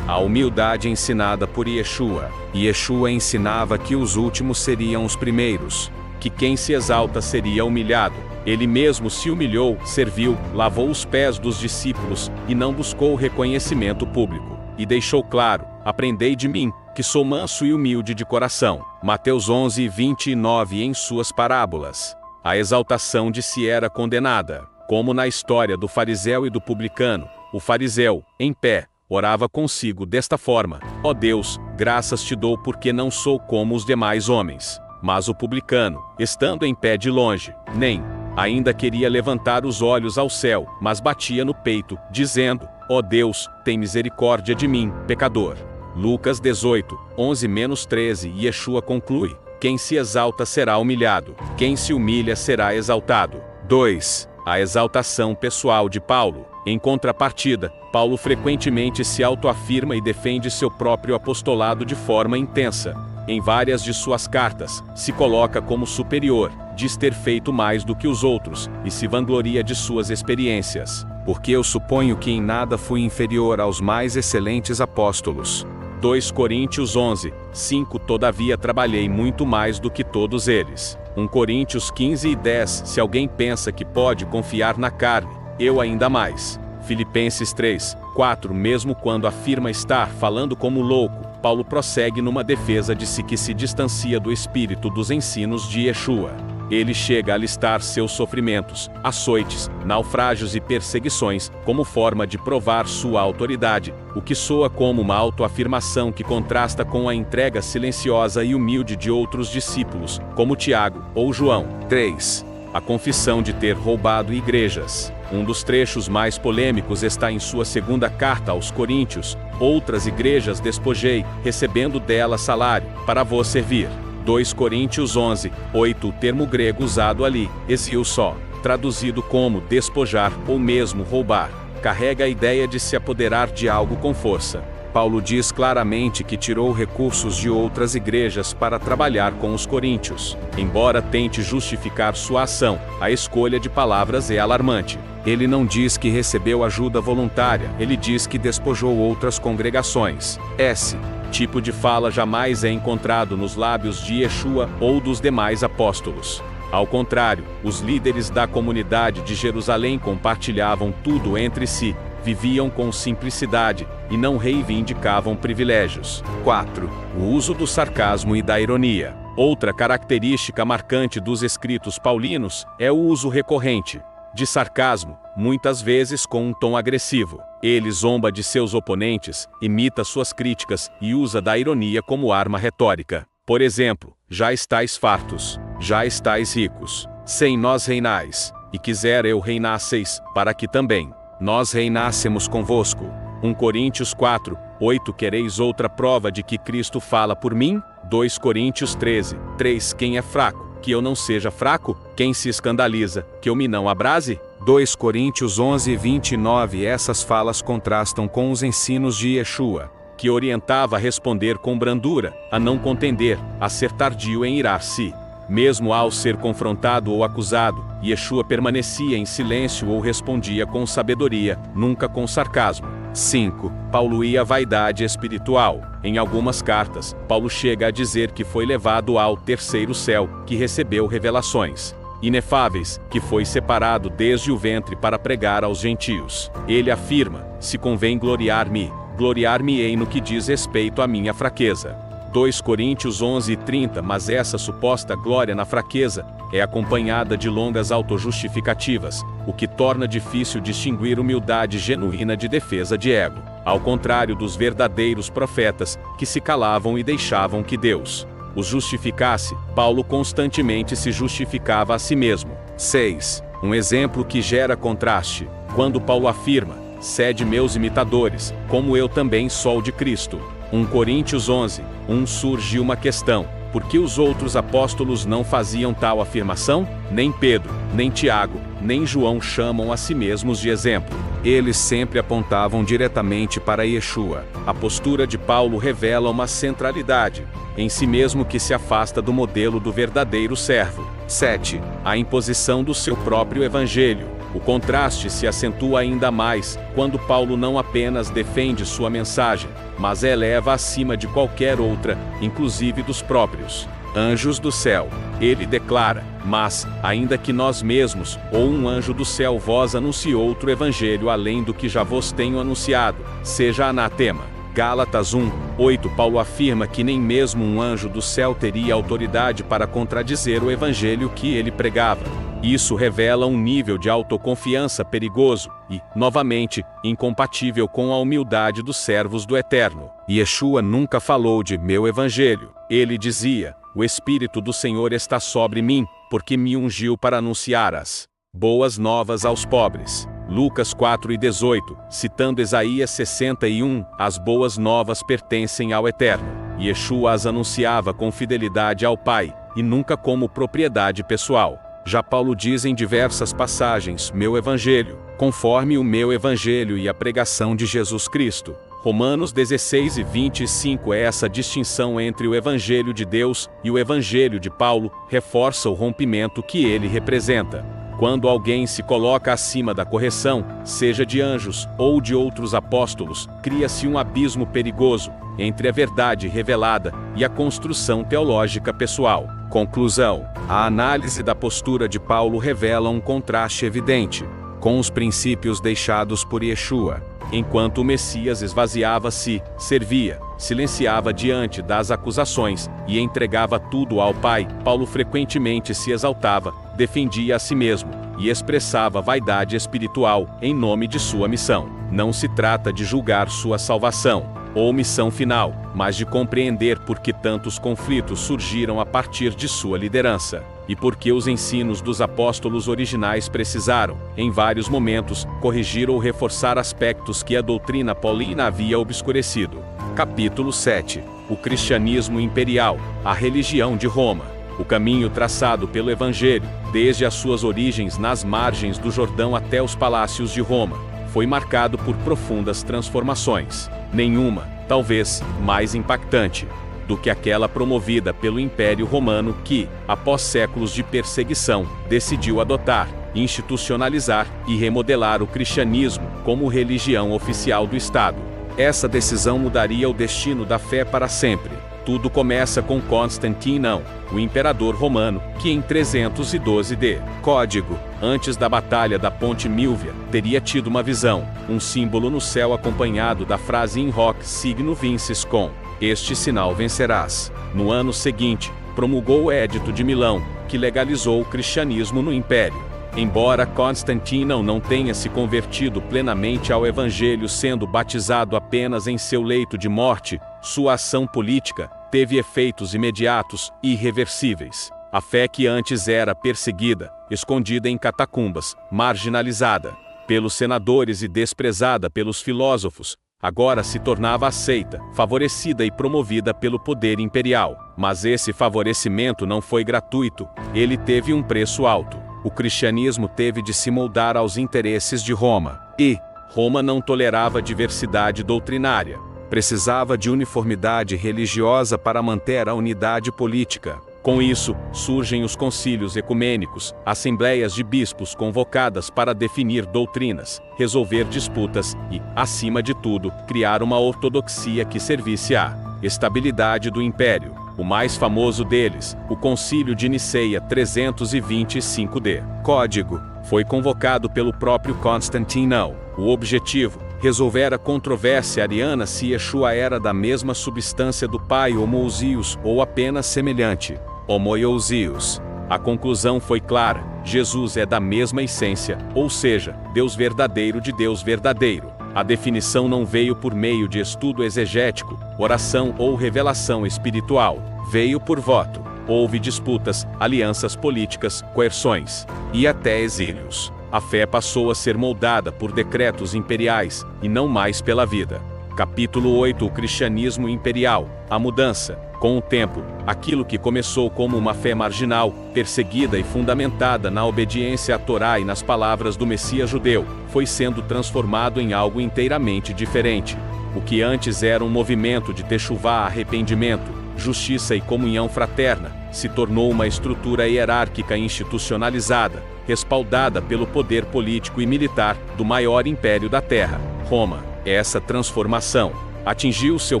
A humildade ensinada por Yeshua. Yeshua ensinava que os últimos seriam os primeiros, que quem se exalta seria humilhado. Ele mesmo se humilhou, serviu, lavou os pés dos discípulos e não buscou reconhecimento público. E deixou claro: aprendei de mim, que sou manso e humilde de coração. Mateus 11:29 em suas parábolas. A exaltação de si era condenada, como na história do fariseu e do publicano. O fariseu, em pé, orava consigo desta forma: ó Deus, graças te dou porque não sou como os demais homens. Mas o publicano, estando em pé de longe, nem ainda queria levantar os olhos ao céu, mas batia no peito, dizendo: ó Deus, tem misericórdia de mim, pecador. Lucas 18:11-13. Yeshua conclui: quem se exalta será humilhado, quem se humilha será exaltado. 2. A exaltação pessoal de Paulo. Em contrapartida, Paulo frequentemente se autoafirma e defende seu próprio apostolado de forma intensa. Em várias de suas cartas, se coloca como superior, diz ter feito mais do que os outros, e se vangloria de suas experiências. Porque eu suponho que em nada fui inferior aos mais excelentes apóstolos. 2 Coríntios 11:5. Todavia trabalhei muito mais do que todos eles. 1 Coríntios 15:10. Se alguém pensa que pode confiar na carne, eu ainda mais. Filipenses 3:4. Mesmo quando afirma estar falando como louco, Paulo prossegue numa defesa de si que se distancia do espírito dos ensinos de Yeshua. Ele chega a listar seus sofrimentos, açoites, naufrágios e perseguições, como forma de provar sua autoridade, o que soa como uma autoafirmação que contrasta com a entrega silenciosa e humilde de outros discípulos, como Tiago ou João. 3. A confissão de ter roubado igrejas. Um dos trechos mais polêmicos está em sua segunda carta aos Coríntios: outras igrejas despojei, recebendo delas salário, para vos servir. 2 Coríntios 11:8. O termo grego usado ali, exilsó, traduzido como despojar ou mesmo roubar, carrega a ideia de se apoderar de algo com força. Paulo diz claramente que tirou recursos de outras igrejas para trabalhar com os coríntios. Embora tente justificar sua ação, a escolha de palavras é alarmante. Ele não diz que recebeu ajuda voluntária, ele diz que despojou outras congregações. Esse tipo de fala jamais é encontrado nos lábios de Yeshua ou dos demais apóstolos. Ao contrário, os líderes da comunidade de Jerusalém compartilhavam tudo entre si, viviam com simplicidade e não reivindicavam privilégios. 4. O uso do sarcasmo e da ironia. Outra característica marcante dos escritos paulinos é o uso recorrente de sarcasmo, muitas vezes com um tom agressivo. Ele zomba de seus oponentes, imita suas críticas e usa da ironia como arma retórica. Por exemplo: já estáis fartos, já estáis ricos, sem nós reinais, e quisera eu reinasseis, para que também nós reinássemos convosco. 1 Coríntios 4:8. Quereis outra prova de que Cristo fala por mim? 2 Coríntios 13:3. Quem é fraco, que eu não seja fraco? Quem se escandaliza, que eu me não abrase? 2 Coríntios 11:29. Essas falas contrastam com os ensinos de Yeshua, que orientava a responder com brandura, a não contender, a ser tardio em irar-se. Mesmo ao ser confrontado ou acusado, Yeshua permanecia em silêncio ou respondia com sabedoria, nunca com sarcasmo. 5. Paulo e a vaidade espiritual. Em algumas cartas, Paulo chega a dizer que foi levado ao terceiro céu, que recebeu revelações. inefáveis, que foi separado desde o ventre para pregar aos gentios. Ele afirma: se convém gloriar-me, gloriar-me-ei no que diz respeito à minha fraqueza. 2 Coríntios 11:30. Mas essa suposta glória na fraqueza é acompanhada de longas autojustificativas, o que torna difícil distinguir humildade genuína de defesa de ego, ao contrário dos verdadeiros profetas, que se calavam e deixavam que Deus os justificasse. Paulo constantemente se justificava a si mesmo. 6. Um exemplo que gera contraste. Quando Paulo afirma: sede meus imitadores, como eu também sou de Cristo. 1 Coríntios 11:1. Surge uma questão: por que os outros apóstolos não faziam tal afirmação? Nem Pedro, nem Tiago, nem João chamam a si mesmos de exemplo. Eles sempre apontavam diretamente para Yeshua. A postura de Paulo revela uma centralidade em si mesmo que se afasta do modelo do verdadeiro servo. 7. A imposição do seu próprio evangelho. O contraste se acentua ainda mais quando Paulo não apenas defende sua mensagem, mas a eleva acima de qualquer outra, inclusive dos próprios anjos do céu. Ele declara: mas, ainda que nós mesmos, ou um anjo do céu vos anuncie outro evangelho além do que já vos tenho anunciado, seja anatema. Gálatas 1:8. Paulo afirma que nem mesmo um anjo do céu teria autoridade para contradizer o evangelho que ele pregava. Isso revela um nível de autoconfiança perigoso e, novamente, incompatível com a humildade dos servos do Eterno. Yeshua nunca falou de meu evangelho. Ele dizia: o Espírito do Senhor está sobre mim, porque me ungiu para anunciar as boas novas aos pobres. Lucas 4:18, citando Isaías 61, as boas novas pertencem ao Eterno. Yeshua as anunciava com fidelidade ao Pai, e nunca como propriedade pessoal. Já Paulo diz em diversas passagens: meu evangelho, conforme o meu evangelho e a pregação de Jesus Cristo. Romanos 16:25. Essa distinção entre o evangelho de Deus e o evangelho de Paulo reforça o rompimento que ele representa. Quando alguém se coloca acima da correção, seja de anjos ou de outros apóstolos, cria-se um abismo perigoso entre a verdade revelada e a construção teológica pessoal. Conclusão: a análise da postura de Paulo revela um contraste evidente com os princípios deixados por Yeshua. Enquanto o Messias esvaziava-se, servia, silenciava diante das acusações e entregava tudo ao Pai, Paulo frequentemente se exaltava, defendia a si mesmo e expressava vaidade espiritual em nome de sua missão. Não se trata de julgar sua salvação ou missão final, mas de compreender por que tantos conflitos surgiram a partir de sua liderança, e por que os ensinos dos apóstolos originais precisaram, em vários momentos, corrigir ou reforçar aspectos que a doutrina paulina havia obscurecido. Capítulo 7. O cristianismo imperial, a religião de Roma. O caminho traçado pelo Evangelho, desde as suas origens nas margens do Jordão até os palácios de Roma, foi marcado por profundas transformações. Nenhuma, talvez, mais impactante do que aquela promovida pelo Império Romano que, após séculos de perseguição, decidiu adotar, institucionalizar e remodelar o cristianismo como religião oficial do Estado. Essa decisão mudaria o destino da fé para sempre. Tudo começa com Constantino, o imperador romano, que em 312 d. Código, antes da Batalha da Ponte Milvia, teria tido uma visão, um símbolo no céu acompanhado da frase in hoc signo vinces com, este sinal vencerás. No ano seguinte, promulgou o Edito de Milão, que legalizou o cristianismo no Império. Embora Constantino não tenha se convertido plenamente ao Evangelho sendo batizado apenas em seu leito de morte, sua ação política teve efeitos imediatos e irreversíveis. A fé que antes era perseguida, escondida em catacumbas, marginalizada pelos senadores e desprezada pelos filósofos, agora se tornava aceita, favorecida e promovida pelo poder imperial. Mas esse favorecimento não foi gratuito, ele teve um preço alto. O cristianismo teve de se moldar aos interesses de Roma. E Roma não tolerava diversidade doutrinária. Precisava de uniformidade religiosa para manter a unidade política. Com isso, surgem os concílios ecumênicos, assembleias de bispos convocadas para definir doutrinas, resolver disputas e, acima de tudo, criar uma ortodoxia que servisse à estabilidade do império. O mais famoso deles, o Concílio de Niceia 325 d. Código. Foi convocado pelo próprio Constantino. O objetivo: resolver a controvérsia ariana se Yeshua era da mesma substância do Pai homoousios ou apenas semelhante. Homoousios. A conclusão foi clara: Jesus é da mesma essência, ou seja, Deus verdadeiro de Deus verdadeiro. A definição não veio por meio de estudo exegético, oração ou revelação espiritual. Veio por voto. Houve disputas, alianças políticas, coerções e até exílios. A fé passou a ser moldada por decretos imperiais, e não mais pela vida. Capítulo 8. O cristianismo imperial. A mudança. Com o tempo, aquilo que começou como uma fé marginal, perseguida e fundamentada na obediência à Torá e nas palavras do Messias judeu, foi sendo transformado em algo inteiramente diferente. O que antes era um movimento de techuvá, arrependimento, justiça e comunhão fraterna, se tornou uma estrutura hierárquica institucionalizada, respaldada pelo poder político e militar do maior império da Terra, Roma. Essa transformação atingiu seu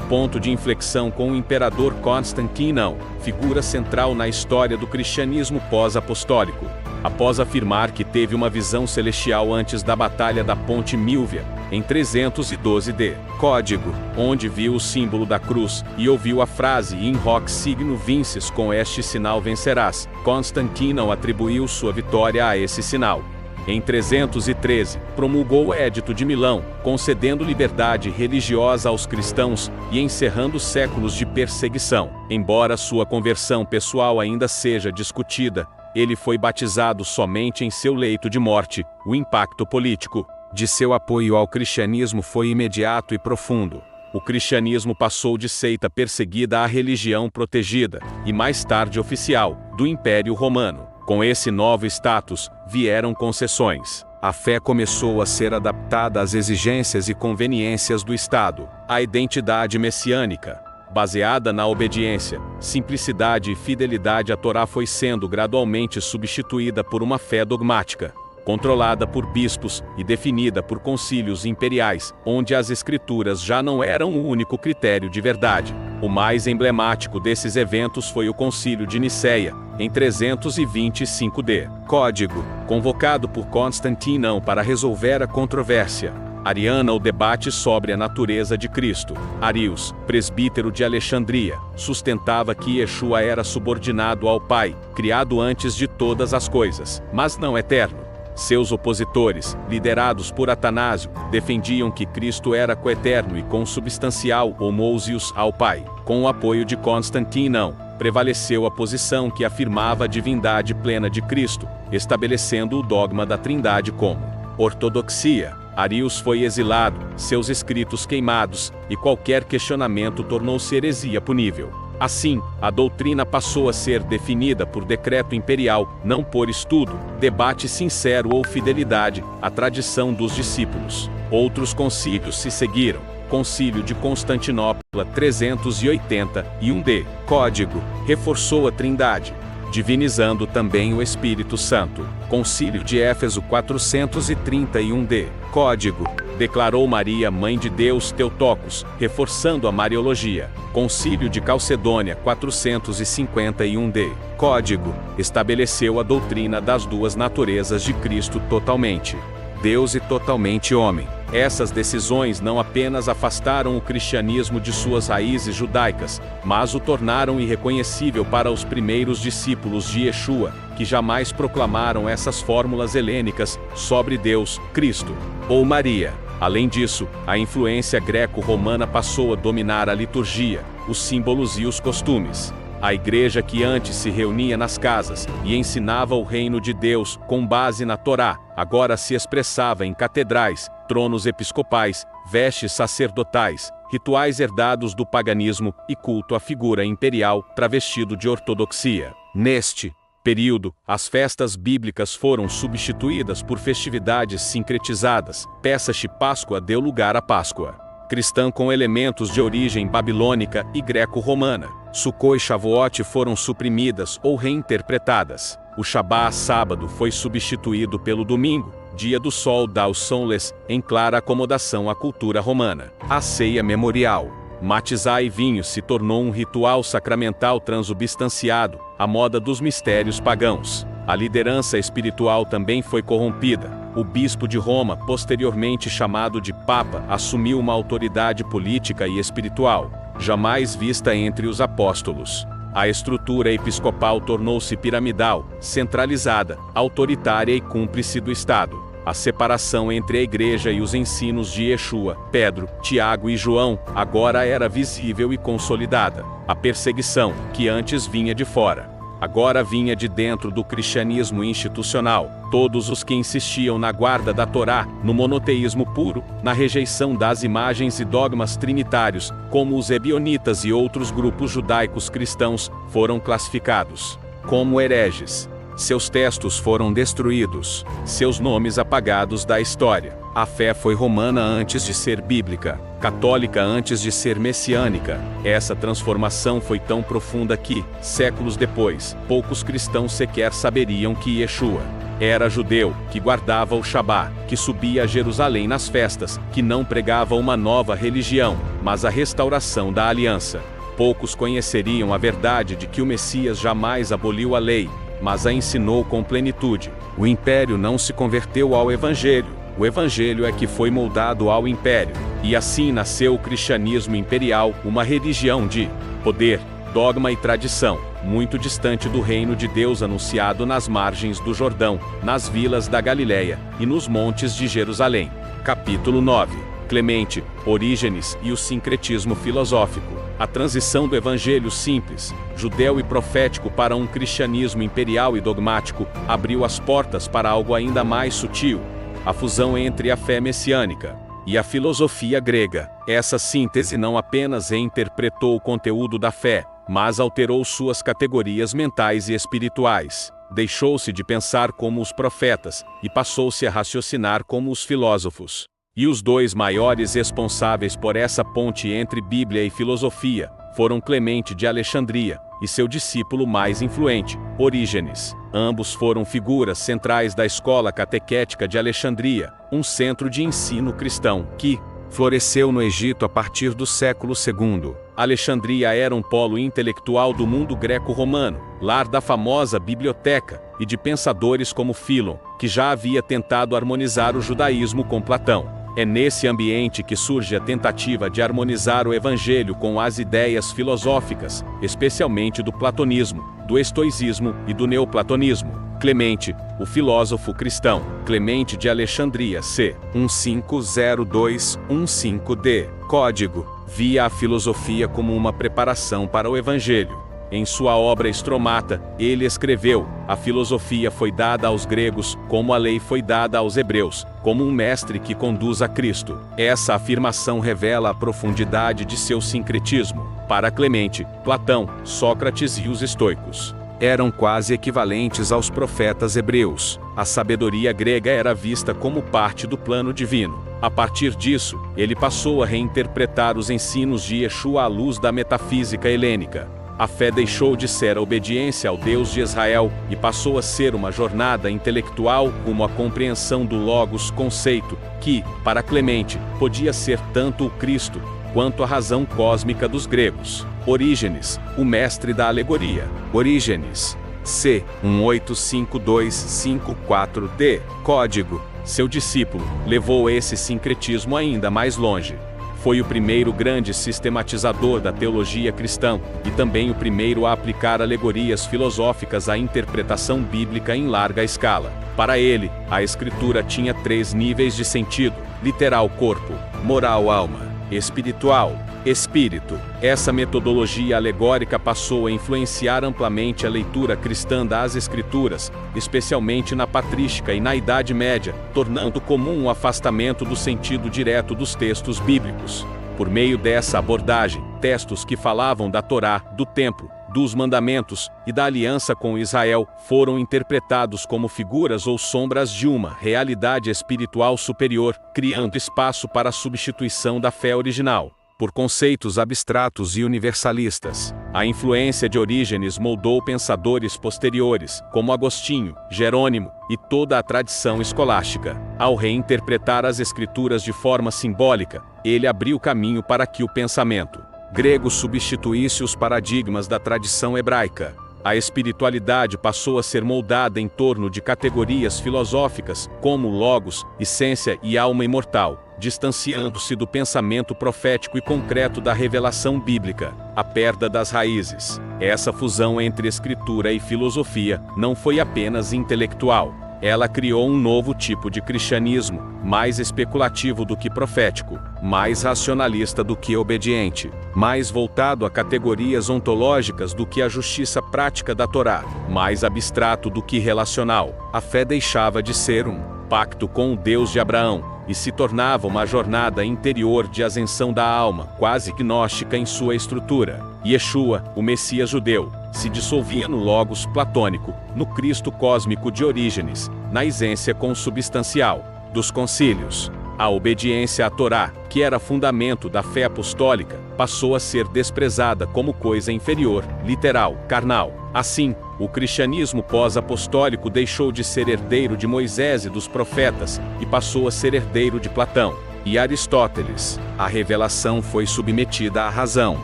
ponto de inflexão com o imperador Constantino, figura central na história do cristianismo pós-apostólico. Após afirmar que teve uma visão celestial antes da Batalha da Ponte Milvia, em 312 d. Código, onde viu o símbolo da cruz e ouviu a frase In hoc signo vinces, com este sinal vencerás, Constantino atribuiu sua vitória a esse sinal. Em 313, promulgou o Edito de Milão, concedendo liberdade religiosa aos cristãos e encerrando séculos de perseguição. Embora sua conversão pessoal ainda seja discutida, ele foi batizado somente em seu leito de morte. O impacto político de seu apoio ao cristianismo foi imediato e profundo. O cristianismo passou de seita perseguida à religião protegida, e mais tarde oficial, do Império Romano. Com esse novo status, vieram concessões. A fé começou a ser adaptada às exigências e conveniências do Estado. A identidade messiânica, baseada na obediência, simplicidade e fidelidade à Torá, foi sendo gradualmente substituída por uma fé dogmática, controlada por bispos e definida por concílios imperiais, onde as escrituras já não eram o único critério de verdade. O mais emblemático desses eventos foi o Concílio de Niceia, em 325 d. Código, convocado por Constantino para resolver a controvérsia ariana, o debate sobre a natureza de Cristo. Arius, presbítero de Alexandria, sustentava que Yeshua era subordinado ao Pai, criado antes de todas as coisas, mas não eterno. Seus opositores, liderados por Atanásio, defendiam que Cristo era coeterno e consubstancial homoousios ao Pai. Com o apoio de Constantino, prevaleceu a posição que afirmava a divindade plena de Cristo, estabelecendo o dogma da Trindade como ortodoxia. Arius foi exilado, seus escritos queimados, e qualquer questionamento tornou-se heresia punível. Assim, a doutrina passou a ser definida por decreto imperial, não por estudo, debate sincero ou fidelidade à tradição dos discípulos. Outros concílios se seguiram. Concílio de Constantinopla 381 d. Código, reforçou a Trindade, divinizando também o Espírito Santo. Concílio de Éfeso 431 d. Código, declarou Maria Mãe de Deus Theotokos, reforçando a Mariologia. Concílio de Calcedônia 451 d. Código, estabeleceu a doutrina das duas naturezas de Cristo, totalmente Deus e totalmente homem. Essas decisões não apenas afastaram o cristianismo de suas raízes judaicas, mas o tornaram irreconhecível para os primeiros discípulos de Yeshua, que jamais proclamaram essas fórmulas helênicas sobre Deus, Cristo ou Maria. Além disso, a influência greco-romana passou a dominar a liturgia, os símbolos e os costumes. A igreja, que antes se reunia nas casas e ensinava o reino de Deus com base na Torá, agora se expressava em catedrais, tronos episcopais, vestes sacerdotais, rituais herdados do paganismo e culto à figura imperial travestido de ortodoxia. Neste período, as festas bíblicas foram substituídas por festividades sincretizadas. Pesach, Páscoa, deu lugar à Páscoa cristã com elementos de origem babilônica e greco-romana. Sukkot e Shavuot foram suprimidas ou reinterpretadas. O Shabá, sábado, foi substituído pelo domingo, dia do sol Daus Soles, em clara acomodação à cultura romana. A ceia memorial. Matizai vinho se tornou um ritual sacramental transubstanciado, à moda dos mistérios pagãos. A liderança espiritual também foi corrompida. O bispo de Roma, posteriormente chamado de Papa, assumiu uma autoridade política e espiritual, jamais vista entre os apóstolos. A estrutura episcopal tornou-se piramidal, centralizada, autoritária e cúmplice do Estado. A separação entre a Igreja e os ensinos de Yeshua, Pedro, Tiago e João, agora era visível e consolidada. A perseguição, que antes vinha de fora, agora vinha de dentro do cristianismo institucional. Todos os que insistiam na guarda da Torá, no monoteísmo puro, na rejeição das imagens e dogmas trinitários, como os ebionitas e outros grupos judaicos cristãos, foram classificados como hereges. Seus textos foram destruídos, seus nomes apagados da história. A fé foi romana antes de ser bíblica, católica antes de ser messiânica. Essa transformação foi tão profunda que, séculos depois, poucos cristãos sequer saberiam que Yeshua era judeu, que guardava o Shabá, que subia a Jerusalém nas festas, que não pregava uma nova religião, mas a restauração da aliança. Poucos conheceriam a verdade de que o Messias jamais aboliu a lei, mas a ensinou com plenitude. O império não se converteu ao evangelho, o evangelho é que foi moldado ao império. E assim nasceu o cristianismo imperial, uma religião de poder, dogma e tradição, muito distante do reino de Deus anunciado nas margens do Jordão, nas vilas da Galileia e nos montes de Jerusalém. Capítulo 9. Clemente, Orígenes e o sincretismo filosófico. A transição do evangelho simples, judeu e profético para um cristianismo imperial e dogmático, abriu as portas para algo ainda mais sutil: a fusão entre a fé messiânica e a filosofia grega. Essa síntese não apenas reinterpretou o conteúdo da fé, mas alterou suas categorias mentais e espirituais. Deixou-se de pensar como os profetas, e passou-se a raciocinar como os filósofos. E os dois maiores responsáveis por essa ponte entre Bíblia e filosofia foram Clemente de Alexandria e seu discípulo mais influente, Orígenes. Ambos foram figuras centrais da escola catequética de Alexandria, um centro de ensino cristão que floresceu no Egito a partir do século II. Alexandria era um polo intelectual do mundo greco-romano, lar da famosa biblioteca e de pensadores como Filon, que já havia tentado harmonizar o judaísmo com Platão. É nesse ambiente que surge a tentativa de harmonizar o evangelho com as ideias filosóficas, especialmente do platonismo, do estoicismo e do neoplatonismo. Clemente, o filósofo cristão, Clemente de Alexandria, c. 1502-15d, código, via a filosofia como uma preparação para o evangelho. Em sua obra Estromata, ele escreveu: a filosofia foi dada aos gregos, como a lei foi dada aos hebreus, como um mestre que conduz a Cristo. Essa afirmação revela a profundidade de seu sincretismo. Para Clemente, Platão, Sócrates e os estoicos eram quase equivalentes aos profetas hebreus. A sabedoria grega era vista como parte do plano divino. A partir disso, ele passou a reinterpretar os ensinos de Yeshua à luz da metafísica helênica. A fé deixou de ser a obediência ao Deus de Israel e passou a ser uma jornada intelectual rumo à compreensão do Logos, conceito que, para Clemente, podia ser tanto o Cristo quanto a razão cósmica dos gregos. Orígenes, o mestre da alegoria. Orígenes, c. 1852-54d, código. Seu discípulo levou esse sincretismo ainda mais longe. Foi o primeiro grande sistematizador da teologia cristã e também o primeiro a aplicar alegorias filosóficas à interpretação bíblica em larga escala. Para ele, a escritura tinha 3 níveis de sentido: literal corpo, moral alma, espiritual espírito. Essa metodologia alegórica passou a influenciar amplamente a leitura cristã das Escrituras, especialmente na patrística e na Idade Média, tornando comum o afastamento do sentido direto dos textos bíblicos. Por meio dessa abordagem, textos que falavam da Torá, do templo, dos mandamentos e da aliança com Israel foram interpretados como figuras ou sombras de uma realidade espiritual superior, criando espaço para a substituição da fé original por conceitos abstratos e universalistas. A influência de Orígenes moldou pensadores posteriores, como Agostinho, Jerônimo e toda a tradição escolástica. Ao reinterpretar as Escrituras de forma simbólica, ele abriu caminho para que o pensamento grego substituísse os paradigmas da tradição hebraica. A espiritualidade passou a ser moldada em torno de categorias filosóficas, como logos, essência e alma imortal, distanciando-se do pensamento profético e concreto da revelação bíblica. A perda das raízes. Essa fusão entre escritura e filosofia não foi apenas intelectual. Ela criou um novo tipo de cristianismo, mais especulativo do que profético, mais racionalista do que obediente, mais voltado a categorias ontológicas do que a justiça prática da Torá, mais abstrato do que relacional. A fé deixava de ser um pacto com o Deus de Abraão e se tornava uma jornada interior de ascensão da alma, quase gnóstica em sua estrutura. Yeshua, o Messias judeu, se dissolvia no Logos platônico, no Cristo cósmico de Orígenes, na essência consubstancial dos concílios. A obediência à Torá, que era fundamento da fé apostólica, passou a ser desprezada como coisa inferior, literal, carnal. Assim, o cristianismo pós-apostólico deixou de ser herdeiro de Moisés e dos profetas e passou a ser herdeiro de Platão e Aristóteles. A revelação foi submetida à razão,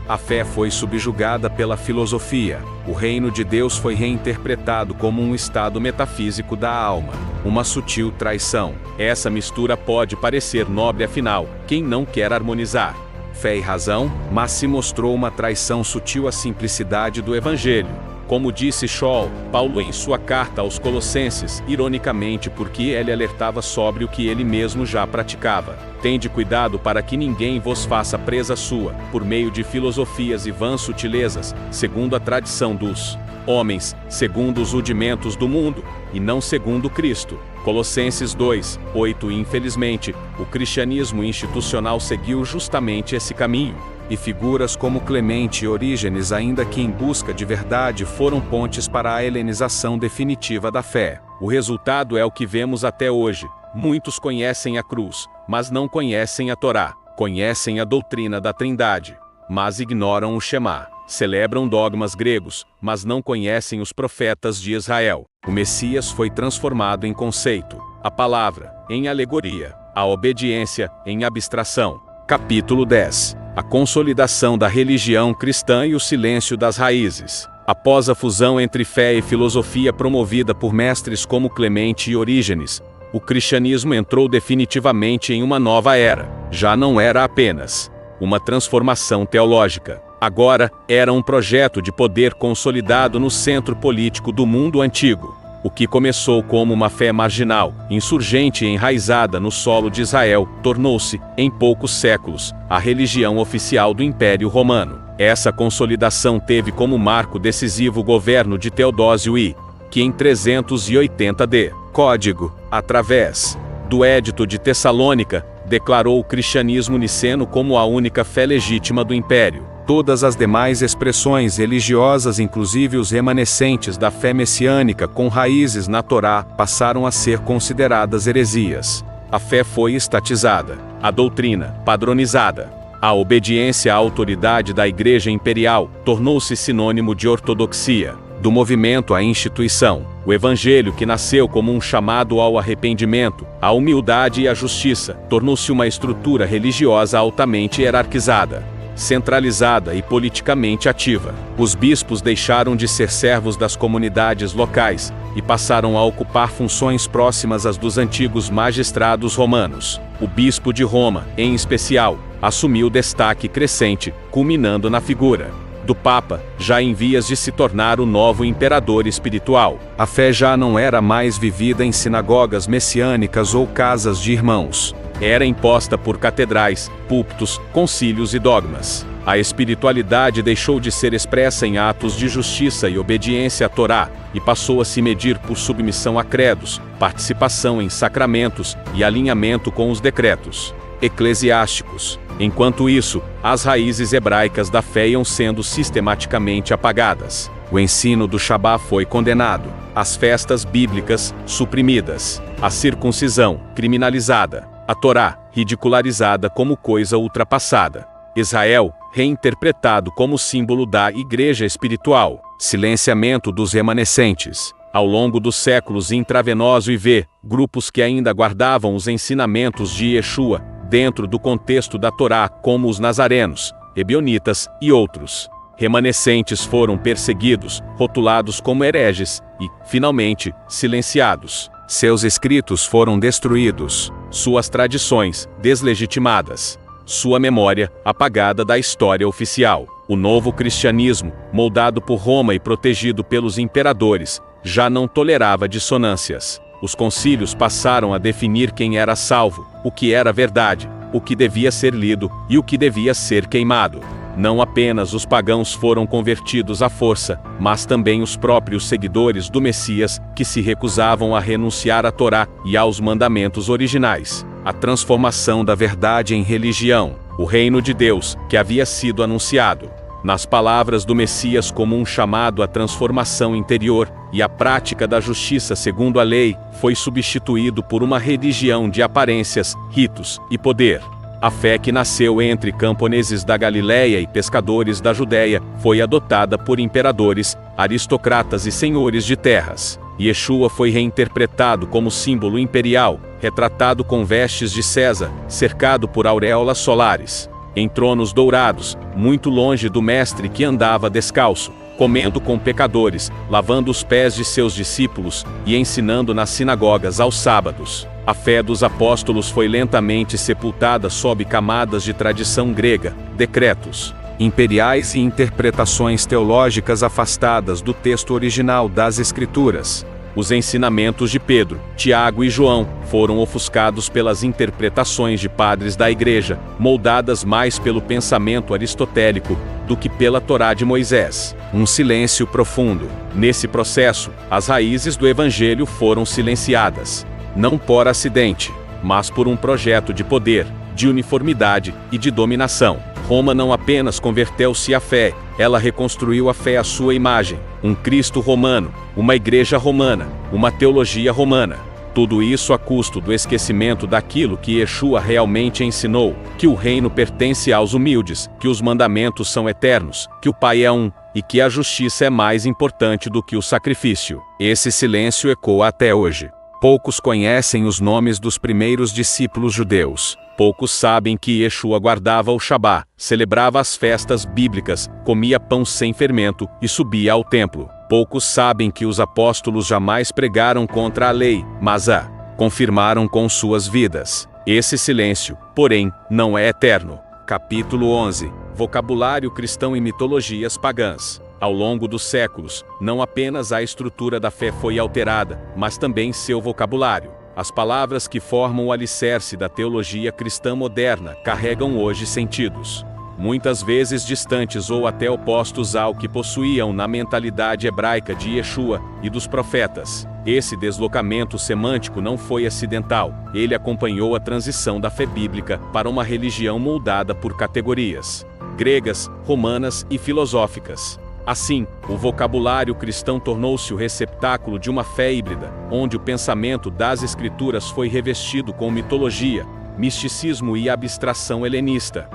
a fé foi subjugada pela filosofia, o reino de Deus foi reinterpretado como um estado metafísico da alma, uma sutil traição. Essa mistura pode parecer nobre, afinal, quem não quer harmonizar fé e razão, mas se mostrou uma traição sutil à simplicidade do Evangelho. Como disse Scholl, Paulo em sua carta aos Colossenses, ironicamente porque ele alertava sobre o que ele mesmo já praticava. Tende cuidado para que ninguém vos faça presa sua, por meio de filosofias e vãs sutilezas, segundo a tradição dos homens, segundo os rudimentos do mundo, e não segundo Cristo. Colossenses 2, 8. Infelizmente, o cristianismo institucional seguiu justamente esse caminho. E figuras como Clemente e Orígenes, ainda que em busca de verdade, foram pontes para a helenização definitiva da fé. O resultado é o que vemos até hoje. Muitos conhecem a cruz, mas não conhecem a Torá. Conhecem a doutrina da Trindade, mas ignoram o Shema. Celebram dogmas gregos, mas não conhecem os profetas de Israel. O Messias foi transformado em conceito, a palavra em alegoria, a obediência em abstração. Capítulo 10. A consolidação da religião cristã e o silêncio das raízes. Após a fusão entre fé e filosofia promovida por mestres como Clemente e Orígenes, o cristianismo entrou definitivamente em uma nova era. Já não era apenas uma transformação teológica. Agora, era um projeto de poder consolidado no centro político do mundo antigo. O que começou como uma fé marginal, insurgente e enraizada no solo de Israel, tornou-se, em poucos séculos, a religião oficial do Império Romano. Essa consolidação teve como marco decisivo o governo de Teodósio I, que em 380 d. Código, através do Édito de Tessalônica, declarou o cristianismo niceno como a única fé legítima do Império. Todas as demais expressões religiosas, inclusive os remanescentes da fé messiânica com raízes na Torá, passaram a ser consideradas heresias. A fé foi estatizada, a doutrina padronizada. A obediência à autoridade da Igreja Imperial tornou-se sinônimo de ortodoxia, do movimento à instituição. O Evangelho, que nasceu como um chamado ao arrependimento, à humildade e à justiça, tornou-se uma estrutura religiosa altamente hierarquizada, centralizada e politicamente ativa. Os bispos deixaram de ser servos das comunidades locais e passaram a ocupar funções próximas às dos antigos magistrados romanos. O bispo de Roma, em especial, assumiu destaque crescente, culminando na figura do Papa, já em vias de se tornar o novo imperador espiritual. A fé já não era mais vivida em sinagogas messiânicas ou casas de irmãos. Era imposta por catedrais, púlpitos, concílios e dogmas. A espiritualidade deixou de ser expressa em atos de justiça e obediência à Torá, e passou a se medir por submissão a credos, participação em sacramentos e alinhamento com os decretos eclesiásticos. Enquanto isso, as raízes hebraicas da fé iam sendo sistematicamente apagadas. O ensino do Shabá foi condenado, as festas bíblicas suprimidas, a circuncisão criminalizada, a Torá ridicularizada como coisa ultrapassada, Israel reinterpretado como símbolo da igreja espiritual, silenciamento dos remanescentes. Ao longo dos séculos, intravenoso e grupos que ainda guardavam os ensinamentos de Yeshua dentro do contexto da Torá, como os nazarenos, ebionitas e outros. Remanescentes foram perseguidos, rotulados como hereges e, finalmente, silenciados. Seus escritos foram destruídos, suas tradições deslegitimadas, sua memória apagada da história oficial. O novo cristianismo, moldado por Roma e protegido pelos imperadores, já não tolerava dissonâncias. Os concílios passaram a definir quem era salvo, o que era verdade, o que devia ser lido e o que devia ser queimado. Não apenas os pagãos foram convertidos à força, mas também os próprios seguidores do Messias, que se recusavam a renunciar à Torá e aos mandamentos originais. A transformação da verdade em religião, o reino de Deus, que havia sido anunciado nas palavras do Messias como um chamado à transformação interior e à prática da justiça segundo a lei, foi substituído por uma religião de aparências, ritos e poder. A fé que nasceu entre camponeses da Galiléia e pescadores da Judéia foi adotada por imperadores, aristocratas e senhores de terras. Yeshua foi reinterpretado como símbolo imperial, retratado com vestes de César, cercado por auréolas solares, em tronos dourados, muito longe do mestre que andava descalço, comendo com pecadores, lavando os pés de seus discípulos e ensinando nas sinagogas aos sábados. A fé dos apóstolos foi lentamente sepultada sob camadas de tradição grega, decretos imperiais e interpretações teológicas afastadas do texto original das Escrituras. Os ensinamentos de Pedro, Tiago e João foram ofuscados pelas interpretações de padres da Igreja, moldadas mais pelo pensamento aristotélico do que pela Torá de Moisés. Um silêncio profundo. Nesse processo, as raízes do Evangelho foram silenciadas. Não por acidente, mas por um projeto de poder, de uniformidade e de dominação. Roma não apenas converteu-se à fé, ela reconstruiu a fé à sua imagem. Um Cristo romano, uma igreja romana, uma teologia romana. Tudo isso a custo do esquecimento daquilo que Yeshua realmente ensinou, que o reino pertence aos humildes, que os mandamentos são eternos, que o Pai é um, e que a justiça é mais importante do que o sacrifício. Esse silêncio ecoa até hoje. Poucos conhecem os nomes dos primeiros discípulos judeus. Poucos sabem que Yeshua guardava o Shabá, celebrava as festas bíblicas, comia pão sem fermento e subia ao templo. Poucos sabem que os apóstolos jamais pregaram contra a lei, mas a confirmaram com suas vidas. Esse silêncio, porém, não é eterno. Capítulo 11. Vocabulário cristão e mitologias pagãs. Ao longo dos séculos, não apenas a estrutura da fé foi alterada, mas também seu vocabulário. As palavras que formam o alicerce da teologia cristã moderna carregam hoje sentidos muitas vezes distantes ou até opostos ao que possuíam na mentalidade hebraica de Yeshua e dos profetas. Esse deslocamento semântico não foi acidental, ele acompanhou a transição da fé bíblica para uma religião moldada por categorias gregas, romanas e filosóficas. Assim, o vocabulário cristão tornou-se o receptáculo de uma fé híbrida, onde o pensamento das Escrituras foi revestido com mitologia, misticismo e abstração helenista.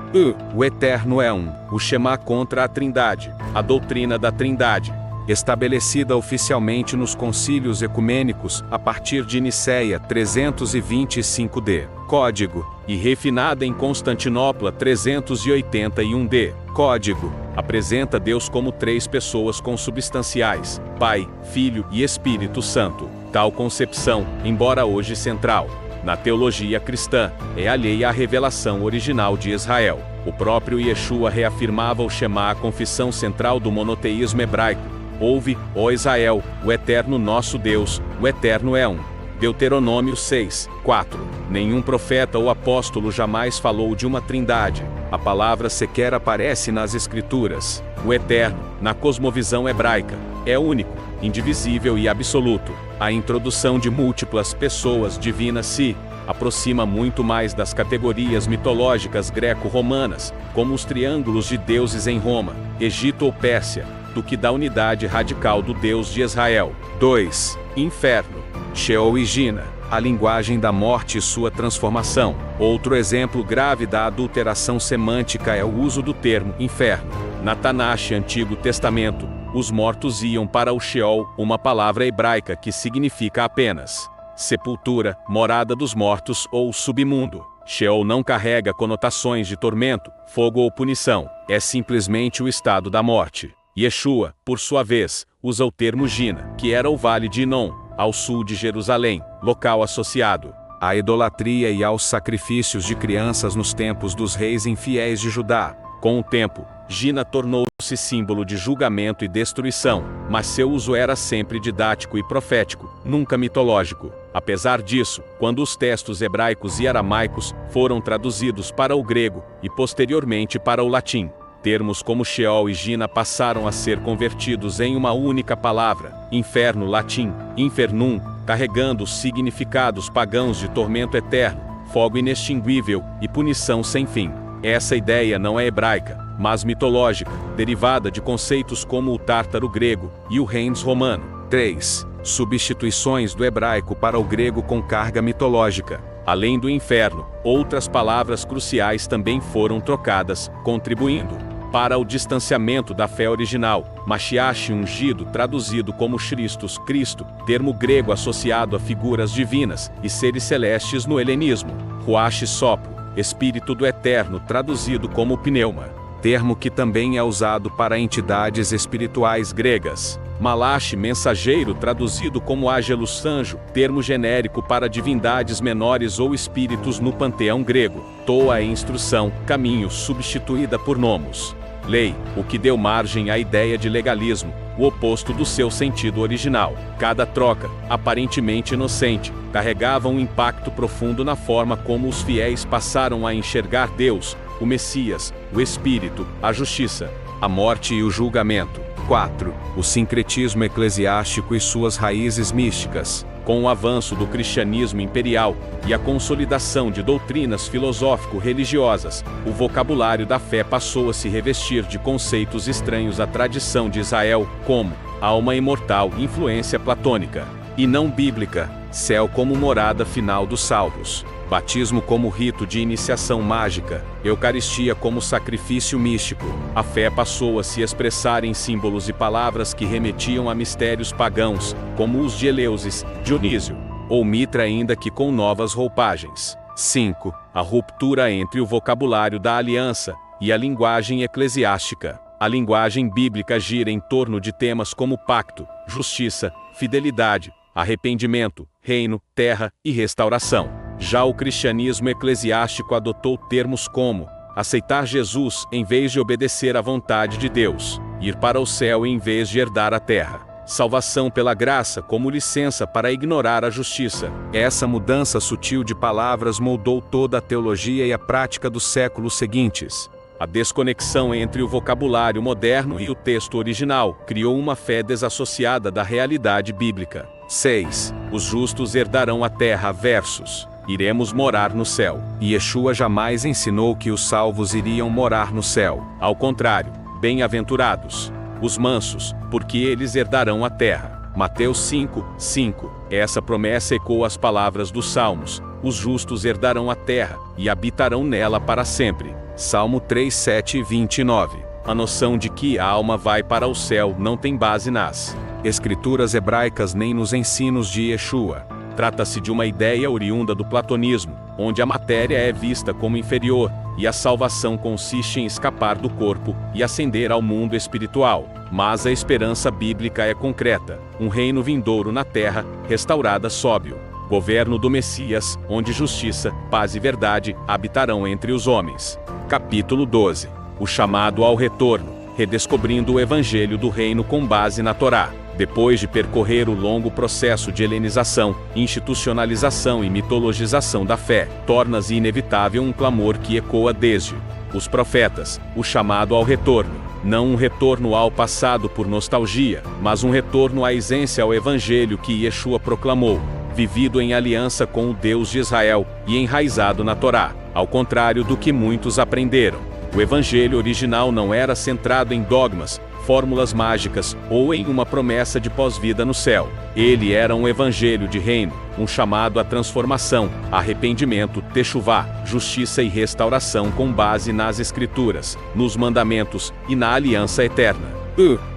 O Eterno é um, o Shema contra a Trindade, a doutrina da Trindade, estabelecida oficialmente nos concílios ecumênicos a partir de Nicéia 325d, código, e refinada em Constantinopla 381d, código, apresenta Deus como três pessoas consubstanciais, Pai, Filho e Espírito Santo. Tal concepção, embora hoje central na teologia cristã, é alheia à revelação original de Israel. O próprio Yeshua reafirmava o Shema, a confissão central do monoteísmo hebraico. Ouve, ó Israel, o Eterno nosso Deus, o Eterno é um. Deuteronômio 6, 4. Nenhum profeta ou apóstolo jamais falou de uma trindade. A palavra sequer aparece nas Escrituras. O Eterno, na cosmovisão hebraica, é único, indivisível e absoluto. A introdução de múltiplas pessoas divinas se aproxima muito mais das categorias mitológicas greco-romanas, como os triângulos de deuses em Roma, Egito ou Pérsia, do que da unidade radical do Deus de Israel. 2. Inferno. Sheol e Gina, a linguagem da morte e sua transformação. Outro exemplo grave da adulteração semântica é o uso do termo inferno. Na Tanakh, Antigo Testamento, os mortos iam para o Sheol, uma palavra hebraica que significa apenas sepultura, morada dos mortos ou submundo. Sheol não carrega conotações de tormento, fogo ou punição. é simplesmente o estado da morte. Yeshua, por sua vez, usa o termo Gina, que era o Vale de Inom, ao sul de Jerusalém, local associado à idolatria e aos sacrifícios de crianças nos tempos dos reis infiéis de Judá. Com o tempo, Gina tornou-se símbolo de julgamento e destruição, mas seu uso era sempre didático e profético, nunca mitológico. Apesar disso, quando os textos hebraicos e aramaicos foram traduzidos para o grego e posteriormente para o latim, termos como Sheol e Gina passaram a ser convertidos em uma única palavra, inferno latim, infernum, carregando os significados pagãos de tormento eterno, fogo inextinguível e punição sem fim. Essa ideia não é hebraica, mas mitológica, derivada de conceitos como o tártaro grego e o reins romano. 3. Substituições do hebraico para o grego com carga mitológica. Além do inferno, outras palavras cruciais também foram trocadas, contribuindo para o distanciamento da fé original. Mashiach ungido, traduzido como Christos, Cristo, termo grego associado a figuras divinas e seres celestes no helenismo. Ruach sopro, Espírito do Eterno, traduzido como pneuma, termo que também é usado para entidades espirituais gregas. Malach, mensageiro, traduzido como Angelus, anjo, termo genérico para divindades menores ou espíritos no panteão grego. Toa é instrução, caminho, substituída por nomos. Lei, o que deu margem à ideia de legalismo, o oposto do seu sentido original. Cada troca, aparentemente inocente, carregava um impacto profundo na forma como os fiéis passaram a enxergar Deus, o Messias, o Espírito, a justiça, a morte e o julgamento. 4. O sincretismo eclesiástico e suas raízes místicas. Com o avanço do cristianismo imperial e a consolidação de doutrinas filosófico-religiosas, o vocabulário da fé passou a se revestir de conceitos estranhos à tradição de Israel, como alma imortal, influência platônica e não bíblica, céu como morada final dos salvos, batismo como rito de iniciação mágica, Eucaristia como sacrifício místico. A fé passou a se expressar em símbolos e palavras que remetiam a mistérios pagãos, como os de Eleusis, Dionísio, ou Mitra, ainda que com novas roupagens. 5. A ruptura entre o vocabulário da aliança e a linguagem eclesiástica. A linguagem bíblica gira em torno de temas como pacto, justiça, fidelidade, arrependimento, reino, terra e restauração. Já o cristianismo eclesiástico adotou termos como aceitar Jesus em vez de obedecer à vontade de Deus, ir para o céu em vez de herdar a terra, salvação pela graça como licença para ignorar a justiça. Essa mudança sutil de palavras moldou toda a teologia e a prática dos séculos seguintes. A desconexão entre o vocabulário moderno e o texto original criou uma fé desassociada da realidade bíblica. 6. Os justos herdarão a terra versus iremos morar no céu. Yeshua jamais ensinou que os salvos iriam morar no céu. Ao contrário, bem-aventurados os mansos, porque eles herdarão a terra. Mateus 5:5. Essa promessa ecoa as palavras dos Salmos: os justos herdarão a terra e habitarão nela para sempre. Salmo 3:7-29. A noção de que a alma vai para o céu não tem base nas escrituras hebraicas nem nos ensinos de Yeshua. Trata-se de uma ideia oriunda do platonismo, onde a matéria é vista como inferior, e a salvação consiste em escapar do corpo e ascender ao mundo espiritual. Mas a esperança bíblica é concreta: um reino vindouro na terra, restaurada sóbrio. Governo do Messias, onde justiça, paz e verdade habitarão entre os homens. Capítulo 12. O chamado ao retorno, redescobrindo o evangelho do reino com base na Torá. Depois de percorrer o longo processo de helenização, institucionalização e mitologização da fé, torna-se inevitável um clamor que ecoa desde os profetas, o chamado ao retorno. Não um retorno ao passado por nostalgia, mas um retorno à essência, ao evangelho que Yeshua proclamou, vivido em aliança com o Deus de Israel e enraizado na Torá. Ao contrário do que muitos aprenderam, o evangelho original não era centrado em dogmas, fórmulas mágicas ou em uma promessa de pós-vida no céu. Ele era um evangelho de reino, um chamado à transformação, arrependimento, techuvá, justiça e restauração com base nas escrituras, nos mandamentos e na aliança eterna.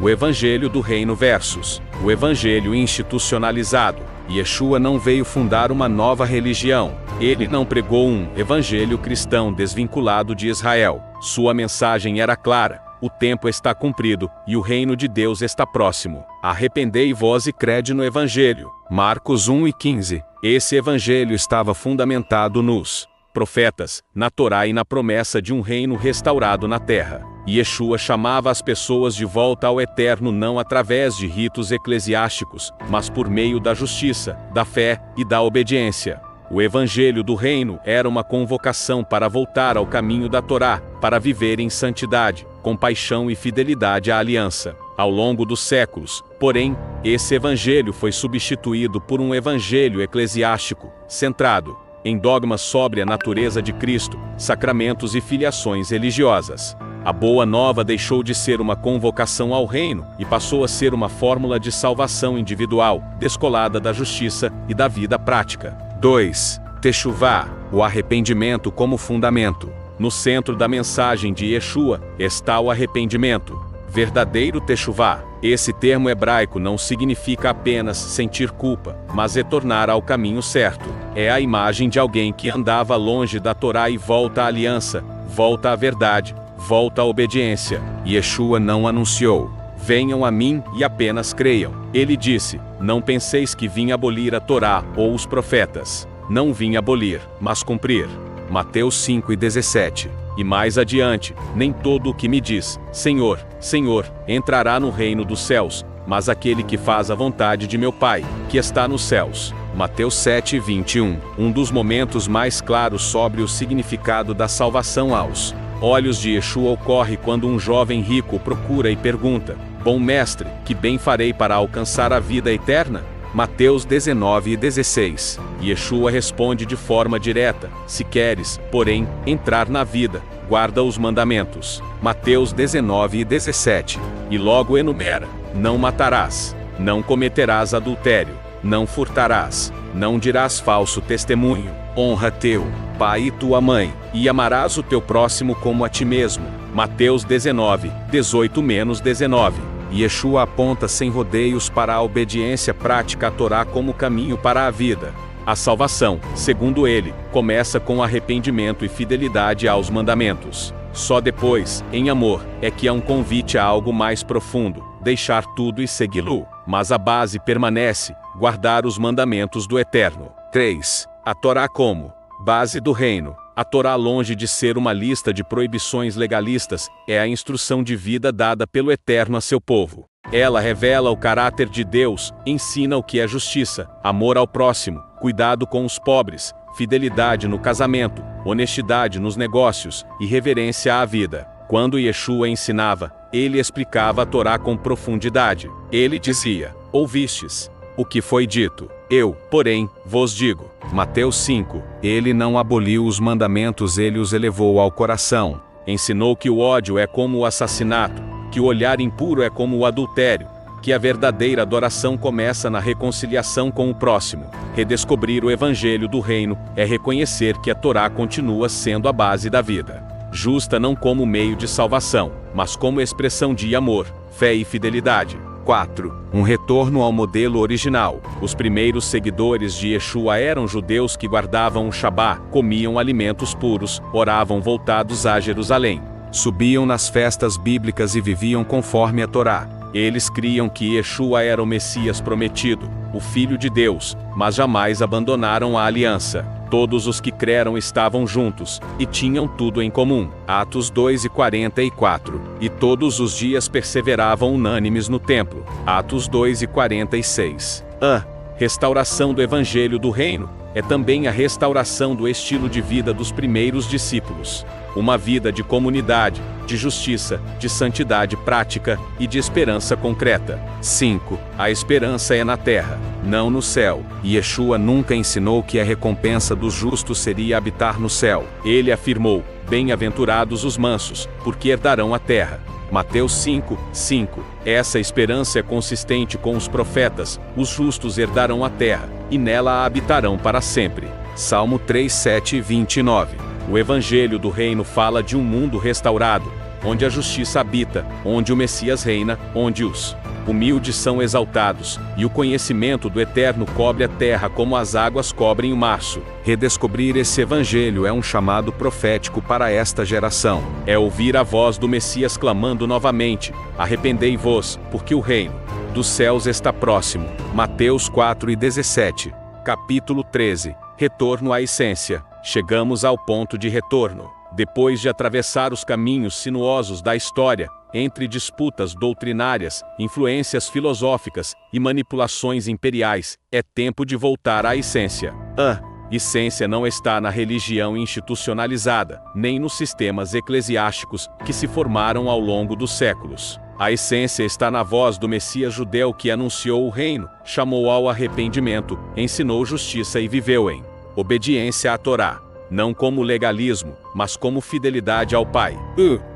O evangelho do reino versus o evangelho institucionalizado. Yeshua não veio fundar uma nova religião. Ele não pregou um evangelho cristão desvinculado de Israel. Sua mensagem era clara: o tempo está cumprido, e o reino de Deus está próximo. Arrependei-vos e crede no evangelho. Marcos 1:15. Esse evangelho estava fundamentado nos profetas, na Torá e na promessa de um reino restaurado na terra. Yeshua chamava as pessoas de volta ao eterno não através de ritos eclesiásticos, mas por meio da justiça, da fé e da obediência. O evangelho do reino era uma convocação para voltar ao caminho da Torá, para viver em santidade, compaixão e fidelidade à aliança. Ao longo dos séculos, porém, esse evangelho foi substituído por um evangelho eclesiástico, centrado em dogmas sobre a natureza de Cristo, sacramentos e filiações religiosas. A Boa Nova deixou de ser uma convocação ao reino e passou a ser uma fórmula de salvação individual, descolada da justiça e da vida prática. 2. Teshuvá, o arrependimento como fundamento. No centro da mensagem de Yeshua está o arrependimento. Verdadeiro teshuvá. Esse termo hebraico não significa apenas sentir culpa, mas retornar ao caminho certo. É a imagem de alguém que andava longe da Torá e volta à aliança, volta à verdade, volta à obediência. Yeshua não anunciou: venham a mim e apenas creiam. Ele disse: não penseis que vim abolir a Torá ou os profetas. Não vim abolir, mas cumprir. Mateus 5:17. E mais adiante: nem todo o que me diz, Senhor, Senhor, entrará no reino dos céus, mas aquele que faz a vontade de meu Pai, que está nos céus. Mateus 7:21. Um dos momentos mais claros sobre o significado da salvação aos olhos de Yeshua ocorre quando um jovem rico o procura e pergunta: bom mestre, que bem farei para alcançar a vida eterna? Mateus 19:16. Yeshua responde de forma direta: se queres, porém, entrar na vida, guarda os mandamentos. Mateus 19:17. E logo enumera: não matarás, não cometerás adultério, não furtarás, não dirás falso testemunho, honra teu pai e tua mãe, e amarás o teu próximo como a ti mesmo. Mateus 19:18-19. Yeshua aponta sem rodeios para a obediência prática à Torá como caminho para a vida. A salvação, segundo ele, começa com arrependimento e fidelidade aos mandamentos. Só depois, em amor, é que há um convite a algo mais profundo: deixar tudo e segui-lo. Mas a base permanece: guardar os mandamentos do Eterno. 3. A Torá como base do reino. A Torá, longe de ser uma lista de proibições legalistas, é a instrução de vida dada pelo Eterno a seu povo. Ela revela o caráter de Deus, ensina o que é justiça, amor ao próximo, cuidado com os pobres, fidelidade no casamento, honestidade nos negócios e reverência à vida. Quando Yeshua ensinava, ele explicava a Torá com profundidade. Ele dizia: ouvistes o que foi dito, eu, porém, vos digo. Mateus 5. Ele não aboliu os mandamentos, ele os elevou ao coração. Ensinou que o ódio é como o assassinato, que o olhar impuro é como o adultério, que a verdadeira adoração começa na reconciliação com o próximo. Redescobrir o evangelho do reino é reconhecer que a Torá continua sendo a base da vida. Justa não como meio de salvação, mas como expressão de amor, fé e fidelidade. 4. Um retorno ao modelo original. Os primeiros seguidores de Yeshua eram judeus que guardavam o Shabá, comiam alimentos puros, oravam voltados a Jerusalém, subiam nas festas bíblicas e viviam conforme a Torá. Eles criam que Yeshua era o Messias prometido, o Filho de Deus, mas jamais abandonaram a aliança. Todos os que creram estavam juntos, e tinham tudo em comum. Atos 2:44. E todos os dias perseveravam unânimes no templo. Atos 2:46. A restauração do Evangelho do Reino é também a restauração do estilo de vida dos primeiros discípulos. Uma vida de comunidade, de justiça, de santidade prática e de esperança concreta. 5. A esperança é na terra, não no céu. Yeshua nunca ensinou que a recompensa dos justos seria habitar no céu. Ele afirmou: bem-aventurados os mansos, porque herdarão a terra. Mateus 5:5. Essa esperança é consistente com os profetas: os justos herdarão a terra, e nela a habitarão para sempre. Salmo 3:7-29. O Evangelho do Reino fala de um mundo restaurado, onde a justiça habita, onde o Messias reina, onde os humildes são exaltados, e o conhecimento do Eterno cobre a terra como as águas cobrem o março. Redescobrir esse evangelho é um chamado profético para esta geração. É ouvir a voz do Messias clamando novamente: arrependei-vos, porque o reino dos céus está próximo. Mateus 4:17. Capítulo 13. Retorno à essência. Chegamos ao ponto de retorno. Depois de atravessar os caminhos sinuosos da história, entre disputas doutrinárias, influências filosóficas e manipulações imperiais, é tempo de voltar à essência. A essência não está na religião institucionalizada, nem nos sistemas eclesiásticos que se formaram ao longo dos séculos. A essência está na voz do Messias judeu que anunciou o reino, chamou ao arrependimento, ensinou justiça e viveu em obediência à Torá. Não como legalismo, mas como fidelidade ao Pai.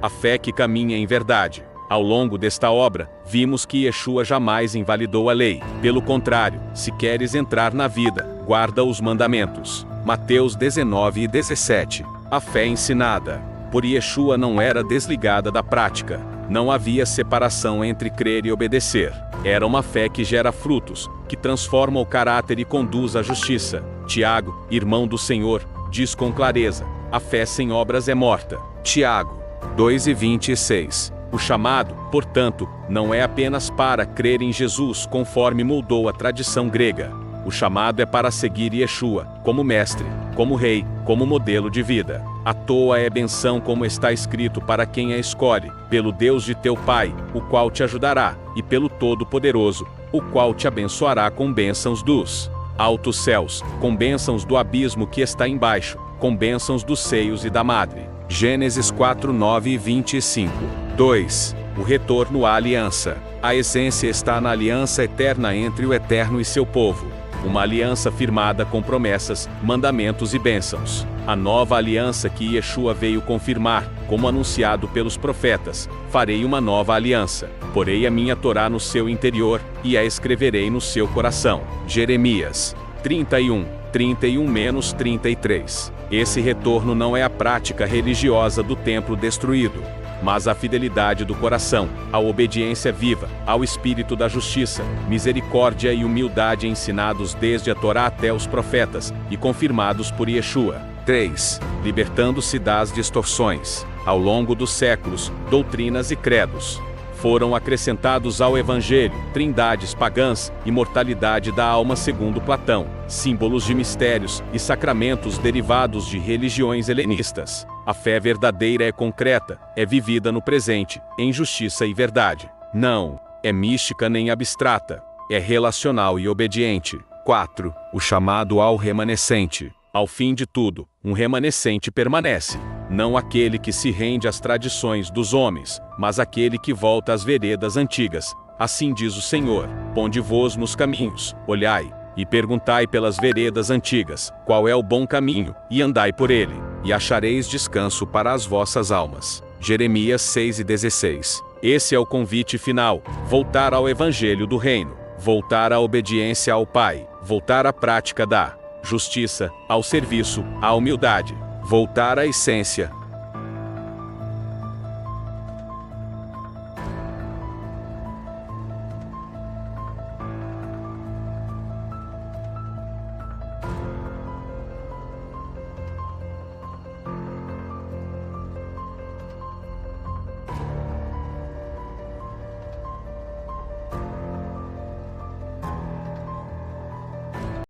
A fé que caminha em verdade. Ao longo desta obra, vimos que Yeshua jamais invalidou a lei. Pelo contrário, se queres entrar na vida, guarda os mandamentos. Mateus 19:17. A fé ensinada por Yeshua não era desligada da prática. Não havia separação entre crer e obedecer. Era uma fé que gera frutos, que transforma o caráter e conduz à justiça. Tiago, irmão do Senhor, diz com clareza: a fé sem obras é morta. Tiago 2:26. O chamado, portanto, não é apenas para crer em Jesus conforme moldou a tradição grega. O chamado é para seguir Yeshua, como mestre, como rei, como modelo de vida. À toa é benção como está escrito para quem a escolhe, pelo Deus de teu Pai, o qual te ajudará, e pelo Todo-Poderoso, o qual te abençoará com bênçãos dos altos céus, com bênçãos do abismo que está embaixo, com bênçãos dos seios e da madre. Gênesis 4:9-25. 2. O retorno à aliança. A essência está na aliança eterna entre o Eterno e seu povo. Uma aliança firmada com promessas, mandamentos e bênçãos. A nova aliança que Yeshua veio confirmar, como anunciado pelos profetas: farei uma nova aliança, porei a minha Torá no seu interior, e a escreverei no seu coração. Jeremias 31:33. Esse retorno não é a prática religiosa do templo destruído, mas a fidelidade do coração, a obediência viva, ao espírito da justiça, misericórdia e humildade ensinados desde a Torá até os profetas, e confirmados por Yeshua. 3. Libertando-se das distorções. Ao longo dos séculos, doutrinas e credos foram acrescentados ao Evangelho, trindades pagãs, imortalidade da alma segundo Platão, símbolos de mistérios e sacramentos derivados de religiões helenistas. A fé verdadeira é concreta, é vivida no presente, em justiça e verdade. Não é mística nem abstrata, é relacional e obediente. 4. O chamado ao remanescente. Ao fim de tudo, um remanescente permanece. Não aquele que se rende às tradições dos homens, mas aquele que volta às veredas antigas. Assim diz o Senhor: ponde-vos nos caminhos, olhai, e perguntai pelas veredas antigas, qual é o bom caminho, e andai por ele, e achareis descanso para as vossas almas. Jeremias 6:16. Esse é o convite final: voltar ao Evangelho do Reino, voltar à obediência ao Pai, voltar à prática da justiça, ao serviço, à humildade, voltar à essência,